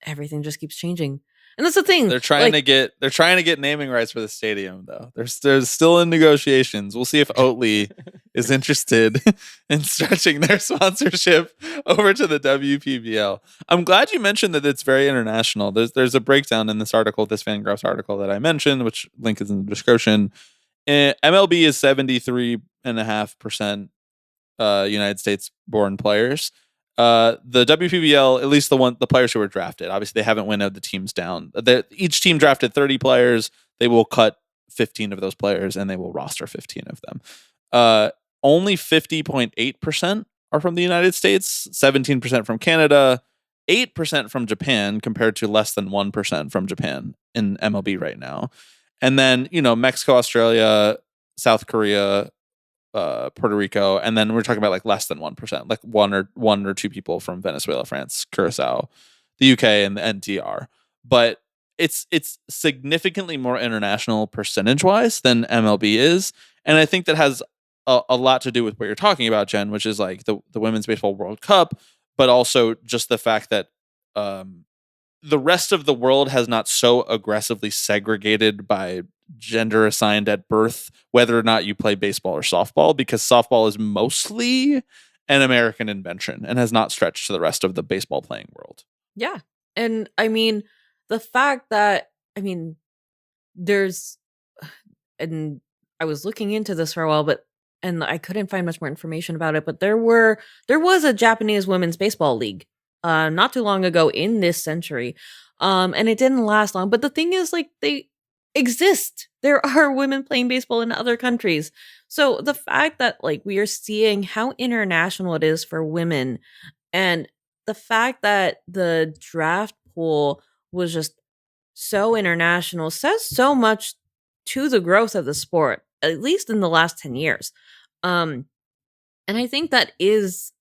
Speaker 4: everything just keeps changing. And that's the thing.
Speaker 5: They're trying to get naming rights for the stadium, though. They're still in negotiations. We'll see if Oatly is interested in stretching their sponsorship over to the WPBL. I'm glad you mentioned that it's very international. There's a breakdown in this article, this Fangraphs article that I mentioned, which link is in the description. MLB is 73.5% United States born players. The WPBL, at least the players who were drafted, obviously they haven't winnowed the teams down. Each team drafted 30 players. They will cut 15 of those players and they will roster 15 of them. Only 50.8% are from the United States, 17% from Canada, 8% from Japan, compared to less than 1% from Japan in MLB right now. And then, Mexico, Australia, South Korea, Puerto Rico, and then we're talking about like less than 1%, like one or two people from Venezuela, France, Curacao, the UK, and the NDR. But it's significantly more international percentage-wise than MLB is, and I think that has a lot to do with what you're talking about, Jen, which is like the Women's Baseball World Cup, but also just the fact that the rest of the world has not so aggressively segregated by gender assigned at birth whether or not you play baseball or softball, because softball is mostly an American invention and has not stretched to the rest of the baseball playing world.
Speaker 4: Yeah. And the fact that there's, and I was looking into this for a while, and I couldn't find much more information about it, but there was a Japanese women's baseball league not too long ago in this century, and it didn't last long. But the thing is, like, they exist. There are women playing baseball in other countries. So the fact that like we are seeing how international it is for women, and the fact that the draft pool was just so international, says so much to the growth of the sport, at least in the last 10 years. And I think there is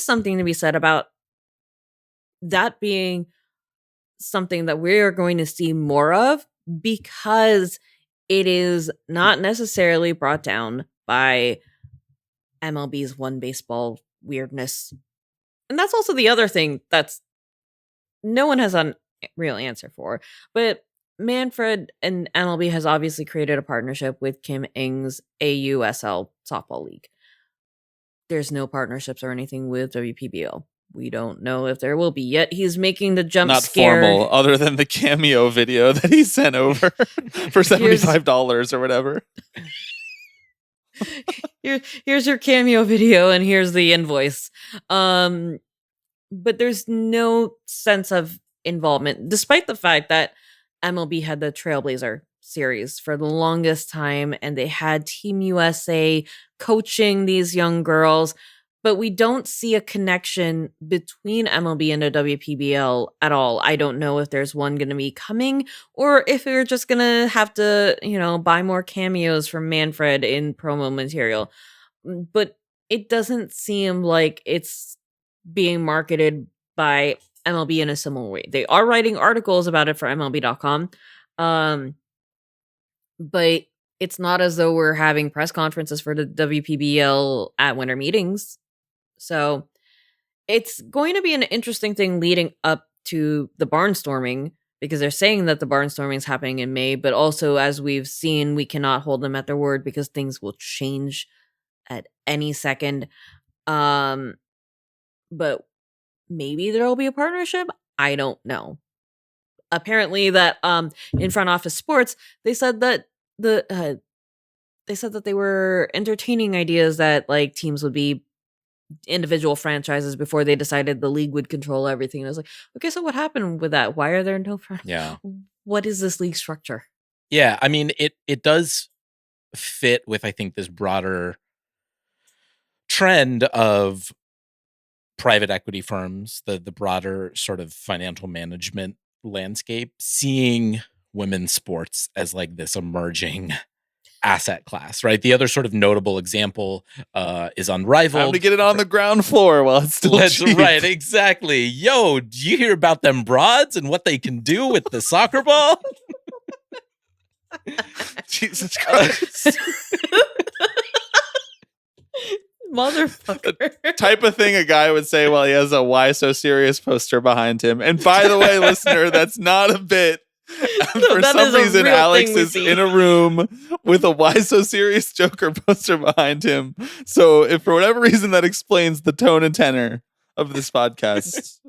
Speaker 4: something to be said about that being something that we're going to see more of, because it is not necessarily brought down by MLB's one baseball weirdness. And that's also the other thing that's no one has a real answer for. But Manfred and MLB has obviously created a partnership with Kim Ng's AUSL softball league. There's no partnerships or anything with WPBL. We don't know if there will be yet. He's making the jump
Speaker 5: Not
Speaker 4: scare.
Speaker 5: formal, other than the cameo video that he sent over for $75 or whatever.
Speaker 4: Here's your cameo video, and here's the invoice. But there's no sense of involvement, despite the fact that MLB had the Trailblazer series for the longest time, and they had Team USA coaching these young girls. But we don't see a connection between MLB and the WPBL at all. I don't know if there's one going to be coming, or if we're just going to have to, buy more cameos from Manfred in promo material. But it doesn't seem like it's being marketed by MLB in a similar way. They are writing articles about it for MLB.com. But it's not as though we're having press conferences for the WPBL at winter meetings. So it's going to be an interesting thing leading up to the barnstorming, because they're saying that the barnstorming is happening in May, but also, as we've seen, we cannot hold them at their word because things will change at any second. But maybe there'll be a partnership. I don't know. Apparently, that in Front Office Sports, they said that they were entertaining ideas that like teams would be individual franchises before they decided the league would control everything. And I was like, okay, so what happened with that? Why are there no what is this league structure?
Speaker 6: Yeah, I mean, it does fit with, I think, this broader trend of private equity firms, the broader sort of financial management landscape, seeing women's sports as like this emerging asset class, right? The other sort of notable example is Unrivaled.
Speaker 5: Time to get it on the ground floor while it's still cheap.
Speaker 6: Right, exactly. Yo, do you hear about them broads and what they can do with the soccer ball?
Speaker 5: Jesus Christ.
Speaker 4: Motherfucker.
Speaker 5: Type of thing a guy would say while he has a Why So Serious poster behind him. And by the way, listener, that's not a bit. For some reason, Alex is in a room with a Why So Serious Joker poster behind him. So if for whatever reason that explains the tone and tenor of this podcast,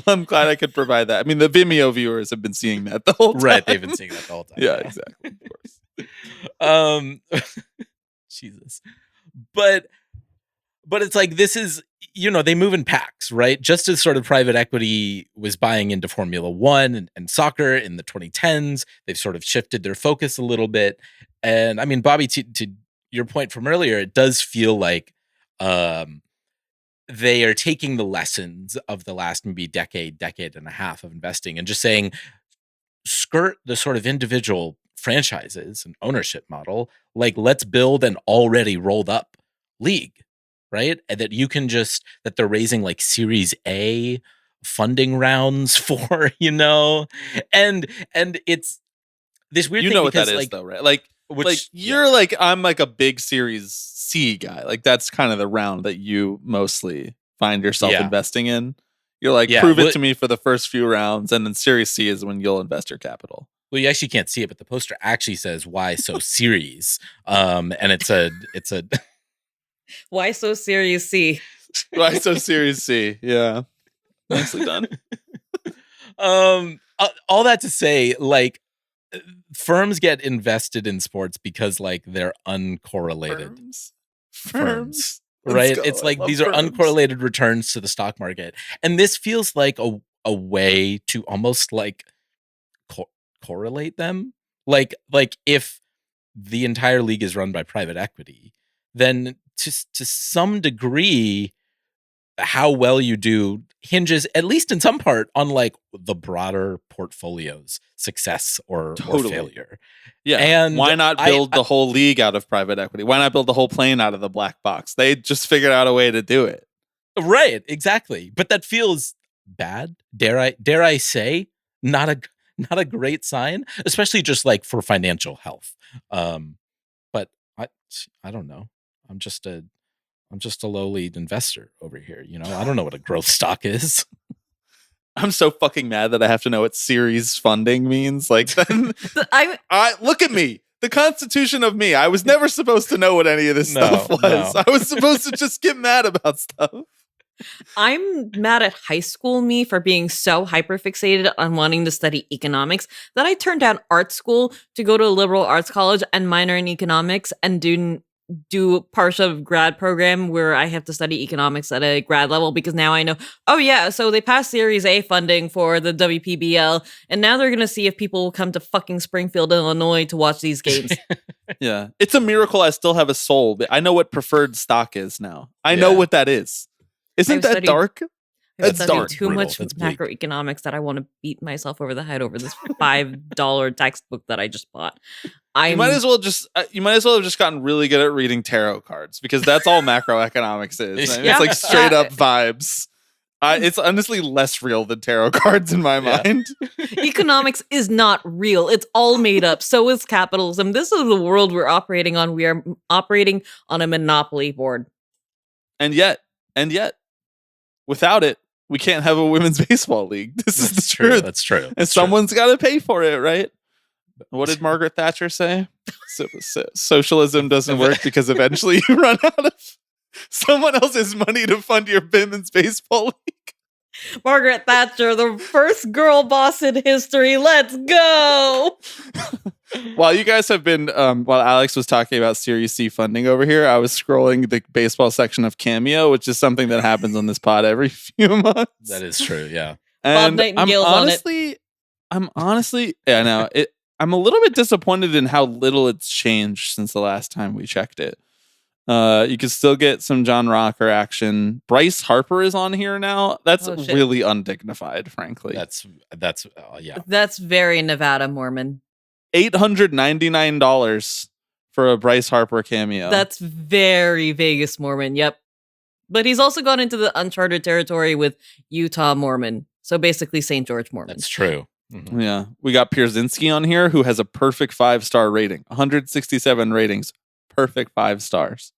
Speaker 5: I'm glad I could provide that. I mean, the Vimeo viewers have been seeing that the whole time.
Speaker 6: Right, they've been seeing that the whole time.
Speaker 5: Yeah, exactly. Of course.
Speaker 6: Jesus. But it's like, this is, they move in packs, right? Just as sort of private equity was buying into Formula One and soccer in the 2010s, they've sort of shifted their focus a little bit. And I mean, Bobby, to your point from earlier, it does feel like they are taking the lessons of the last maybe decade and a half of investing and just saying, skirt the sort of individual franchises and ownership model. Like, let's build an already rolled up league. Right? And that that they're raising like Series A funding rounds for, and it's this weird thing.
Speaker 5: What that is, though, right? Like I'm like a big Series C guy. Like, that's kind of the round that you mostly find yourself investing in. You're like, prove it to me for the first few rounds, and then Series C is when you'll invest your capital.
Speaker 6: Well, you actually can't see it, but the poster actually says "Why So Series," and it's a
Speaker 4: Why So Series C?
Speaker 5: Why So Series C? Yeah, nicely done.
Speaker 6: All that to say, like, firms get invested in sports because like they're uncorrelated. Firms. Right? It's like these are uncorrelated returns to the stock market, and this feels like a way to almost like correlate them. Like if the entire league is run by private equity, then to some degree, how well you do hinges, at least in some part, on like the broader portfolio's success or failure.
Speaker 5: Yeah. And why not build the whole league out of private equity? Why not build the whole plane out of the black box? They just figured out a way to do it.
Speaker 6: Right. Exactly. But that feels bad. Dare I say, not a great sign, especially just like for financial health. But I don't know. I'm just a lowly investor over here. I don't know what a growth stock is.
Speaker 5: I'm so fucking mad that I have to know what series funding means. Like, then I look at me, the constitution of me. I was never supposed to know what any of this stuff was. No. I was supposed to just get mad about stuff.
Speaker 4: I'm mad at high school me for being so hyperfixated on wanting to study economics that I turned down art school to go to a liberal arts college and minor in economics and do partial grad program where I have to study economics at a grad level, because now I know, so they passed Series A funding for the WPBL, and now they're going to see if people will come to fucking Springfield, Illinois to watch these games.
Speaker 5: Yeah. It's a miracle I still have a soul. I know what preferred stock is now. I know what that is. Isn't that dark?
Speaker 4: That's dark. Too much macroeconomics that I want to beat myself over the head over this $5 textbook that I just bought. You
Speaker 5: might as well have just gotten really good at reading tarot cards, because that's all macroeconomics is. It's like straight up vibes. It's honestly less real than tarot cards in my mind.
Speaker 4: Economics is not real. It's all made up. So is capitalism. This is the world we're operating on. We are operating on a monopoly board.
Speaker 5: And yet, without it, we can't have a women's baseball league. This is the truth.
Speaker 6: That's true.
Speaker 5: And someone's got to pay for it, right? What did Margaret Thatcher say? Socialism doesn't work because eventually you run out of someone else's money to fund your women's baseball league.
Speaker 4: Margaret Thatcher, the first girl boss in history. Let's go.
Speaker 5: While you guys have been, while Alex was talking about Series C funding over here, I was scrolling the baseball section of Cameo, which is something that happens on this pod every few months.
Speaker 6: That is true. Yeah.
Speaker 5: And
Speaker 4: Nightingale's
Speaker 5: I'm honestly, yeah, no, I'm a little bit disappointed in how little it's changed since the last time we checked it. You can still get some John Rocker action. Bryce Harper is on here now. That's really undignified, frankly.
Speaker 6: That's yeah.
Speaker 4: That's very Nevada Mormon.
Speaker 5: $899 for a Bryce Harper cameo.
Speaker 4: That's very Vegas Mormon. Yep. But he's also gone into the uncharted territory with Utah Mormon. So basically St. George Mormon.
Speaker 6: That's true. Mm-hmm.
Speaker 5: Yeah. We got Pierzynski on here who has a perfect 5-star rating. 167 ratings. Perfect 5 stars.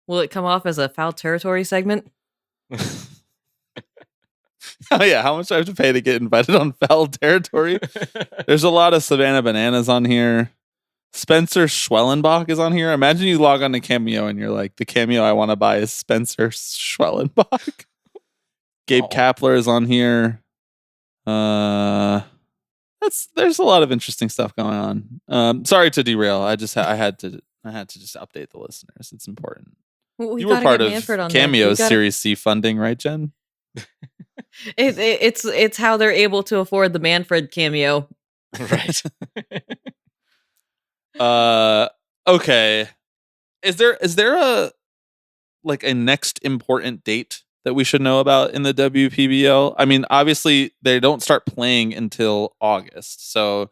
Speaker 4: Will it come off as a foul territory segment?
Speaker 5: Oh yeah, how much do I have to pay to get invited on foul territory? There's a lot of Savannah Bananas on here. Spencer Schwellenbach is on here. Imagine you log on to Cameo and you're like, the cameo I want to buy is Spencer Schwellenbach. Gabe Kapler is on here. There's a lot of interesting stuff going on. Sorry to derail. I had to just update the listeners. It's important.
Speaker 4: Well,
Speaker 5: you were part of Cameo's Series C funding, right, Jen?
Speaker 4: It's how they're able to afford the Manfred cameo.
Speaker 6: Right.
Speaker 5: Okay. Is there a next important date that we should know about in the WPBL? I mean, obviously they don't start playing until August. So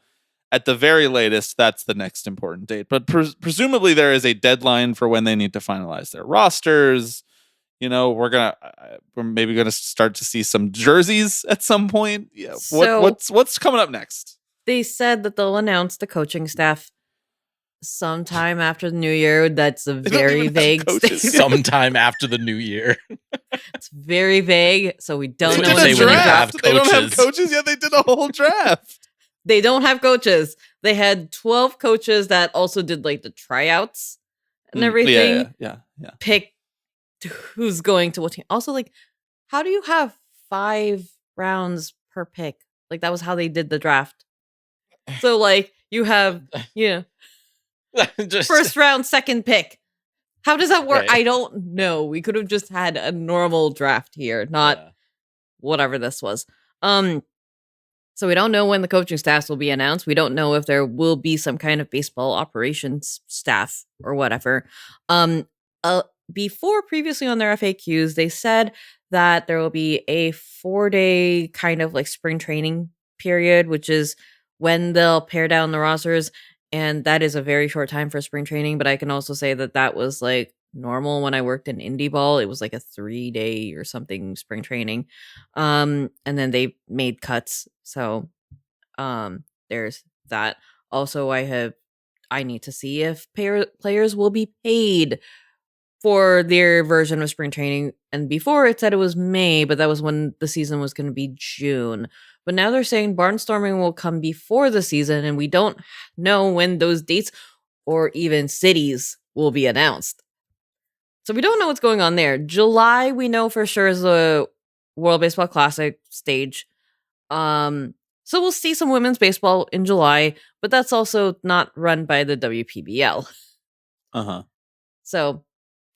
Speaker 5: at the very latest, that's the next important date. But presumably there is a deadline for when they need to finalize their rosters. You know, we're maybe gonna start to see some jerseys at some point. Yeah. What's coming up next?
Speaker 4: They said that they'll announce the coaching staff sometime after the new year. That's a very vague statement.
Speaker 6: Sometime after the new year.
Speaker 4: It's very vague, so we don't know.
Speaker 5: They don't have coaches yet. They did a whole draft.
Speaker 4: They don't have coaches. They had 12 coaches that also did like the tryouts and everything.
Speaker 5: Yeah.
Speaker 4: Pick who's going to what team. Also, like, how do you have 5 rounds per pick? Like, that was how they did the draft. So, like, you have, first round, second pick. How does that work? Right. I don't know. We could have just had a normal draft here, not whatever this was. So we don't know when the coaching staffs will be announced. We don't know if there will be some kind of baseball operations staff or whatever. Before, previously on their FAQs, they said that there will be a 4-day kind of like spring training period, which is when they'll pare down the rosters. And that is a very short time for spring training. But I can also say that was like normal when I worked in indie ball. It was like a 3-day or something spring training. And then they made cuts. So there's that. Also, I need to see if players will be paid for their version of spring training. And before it said it was May, but that was when the season was going to be June. But now they're saying barnstorming will come before the season, and we don't know when those dates or even cities will be announced. So we don't know what's going on there. July, we know for sure, is the World Baseball Classic stage. So we'll see some women's baseball in July, but that's also not run by the WPBL.
Speaker 5: Uh-huh.
Speaker 4: So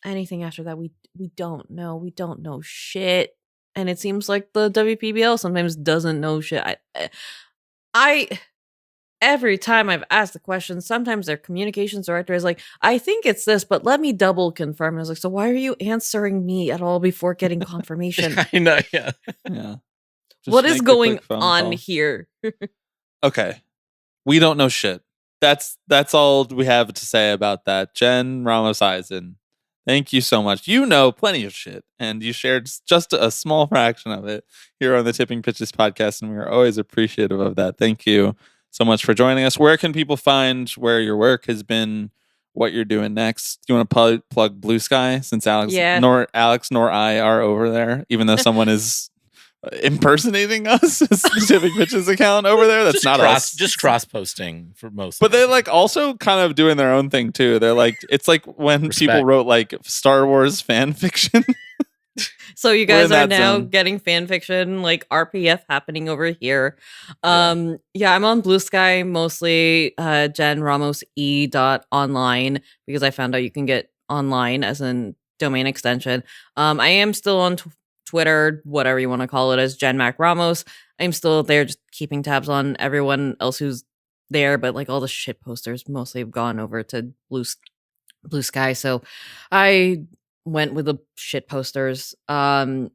Speaker 4: anything after that, we don't know. We don't know shit. And it seems like the WPBL sometimes doesn't know shit. I every time I've asked the question, sometimes their communications director is like, I think it's this, but let me double confirm. And I was like, so why are you answering me at all before getting confirmation?
Speaker 6: I know, yeah.
Speaker 4: What is going on here?
Speaker 5: Okay. We don't know shit. That's all we have to say about that. Jen Ramos Eisen, thank you so much. You know plenty of shit, and you shared just a small fraction of it here on the Tipping Pitches podcast, and we are always appreciative of that. Thank you so much for joining us. Where can people find where your work has been, what you're doing next? Do you want to plug Blue Sky, since Alex nor I are over there, even though someone is impersonating us as the Tipping Pitches account over there. That's not us.
Speaker 6: Just cross posting for most.
Speaker 5: But they're like also kind of doing their own thing too. They're like, it's like when people wrote like Star Wars fan fiction.
Speaker 4: So you guys are now
Speaker 5: zone.
Speaker 4: getting fan fiction, like RPF happening over here. I'm on Blue Sky, mostly Jen Ramos E.online, because I found out you can get online as in domain extension. I am still on Twitter, whatever you want to call it, as Jen Mac Ramos. I'm still there just keeping tabs on everyone else who's there, but like all the shit posters mostly have gone over to Blue Sky. So I went with the shit posters. And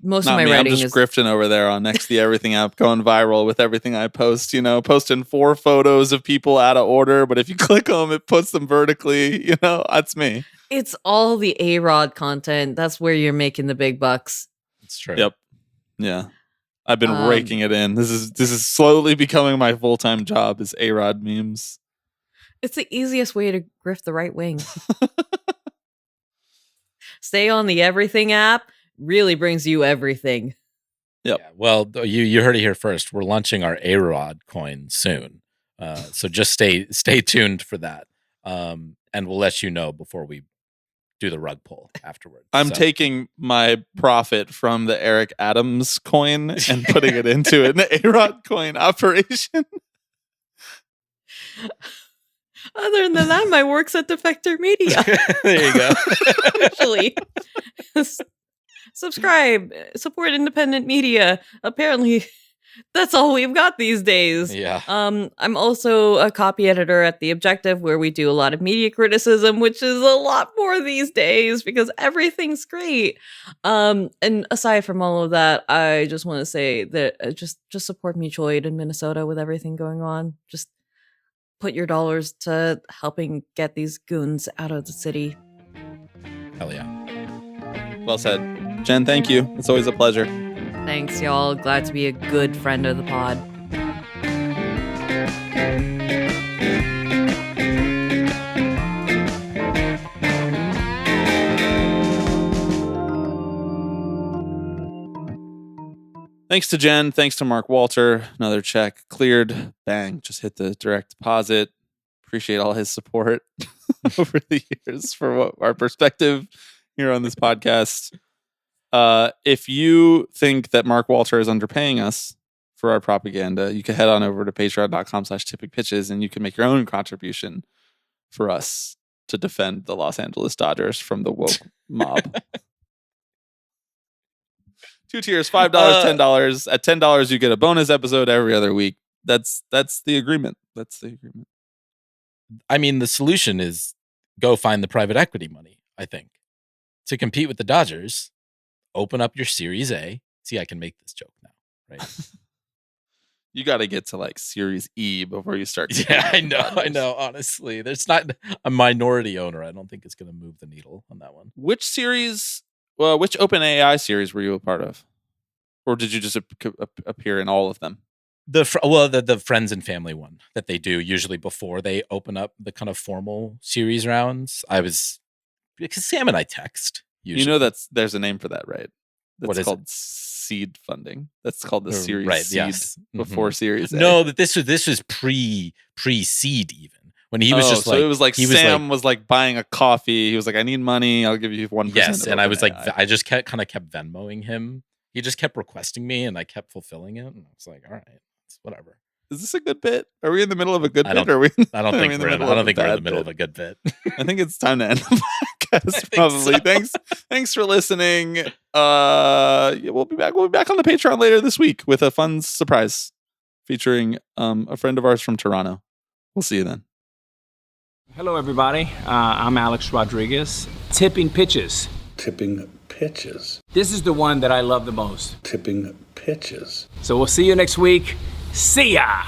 Speaker 4: most of my writing
Speaker 5: I'm just grifting over there on Next the Everything app, going viral with everything I post, posting 4 photos of people out of order, but if you click them, it puts them vertically, that's me.
Speaker 4: It's all the A-Rod content. That's where you're making the big bucks.
Speaker 6: It's true.
Speaker 5: Yep. Yeah. I've been raking it in. This is slowly becoming my full-time job is A-Rod memes.
Speaker 4: It's the easiest way to grift the right wing. Stay on the Everything app. Really brings you everything.
Speaker 5: Yep.
Speaker 6: Yeah, well, you heard it here first. We're launching our A-Rod coin soon. So just stay tuned for that. And we'll let you know before we do the rug pull afterwards.
Speaker 5: I'm taking my profit from the Eric Adams coin and putting it into an A-Rod coin operation.
Speaker 4: Other than that, my work's at Defector Media.
Speaker 6: There you go.
Speaker 4: Actually, subscribe, support independent media. Apparently, that's all we've got these days.
Speaker 6: Yeah.
Speaker 4: I'm also a copy editor at The Objective, where we do a lot of media criticism, which is a lot more these days because everything's great. And aside from all of that, I just want to say that just support Mutual Aid in Minnesota with everything going on. Just put your dollars to helping get these goons out of the city.
Speaker 6: Hell yeah.
Speaker 5: Well said. Jen, thank you. It's always a pleasure.
Speaker 4: Thanks, y'all. Glad to be a good friend of the pod.
Speaker 5: Thanks to Jen. Thanks to Mark Walter. Another check cleared. Bang. Just hit the direct deposit. Appreciate all his support over the years for what our perspective here on this podcast. If you think that Mark Walter is underpaying us for our propaganda, you can head on over to patreon.com/tippingpitches and you can make your own contribution for us to defend the Los Angeles Dodgers from the woke mob. 2 tiers, $5, $10. At $10, you get a bonus episode every other week. That's the agreement. That's the agreement.
Speaker 6: I mean, the solution is go find the private equity money, I think. To compete with the Dodgers, open up your Series A. See, I can make this joke now, right?
Speaker 5: You got to get to like Series E before you start.
Speaker 6: Yeah, I know. Honestly, there's not a minority owner. I don't think it's going to move the needle on that one.
Speaker 5: Which series? Well, which OpenAI series were you a part of, or did you just appear in all of them?
Speaker 6: The friends and family one that they do usually before they open up the kind of formal series rounds. I was because Sam and I text. Usually.
Speaker 5: You know there's a name for that, right? That's
Speaker 6: what is
Speaker 5: called
Speaker 6: it?
Speaker 5: Seed funding. That's called the series
Speaker 6: right,
Speaker 5: seed
Speaker 6: yes.
Speaker 5: before Series A.
Speaker 6: No, that this was pre-seed even. When he was just
Speaker 5: so
Speaker 6: like,
Speaker 5: it was like Sam was like buying a coffee. He was like, I need money. I'll give you 1%.
Speaker 6: Yes, and I was like, I just kept Venmoing him. He just kept requesting me, and I kept fulfilling it. And I was like, all right, it's whatever.
Speaker 5: Is this a good bit? Are we in the middle of a good bit? Or
Speaker 6: I don't think we're in the middle of a good bit.
Speaker 5: I think it's time to end the podcast. Probably. So. Thanks for listening. We'll be back on the Patreon later this week with a fun surprise featuring a friend of ours from Toronto. We'll see you then.
Speaker 7: Hello, everybody. I'm Alex Rodriguez. Tipping Pitches.
Speaker 8: Tipping Pitches.
Speaker 7: This is the one that I love the most.
Speaker 8: Tipping Pitches.
Speaker 7: So we'll see you next week. See ya!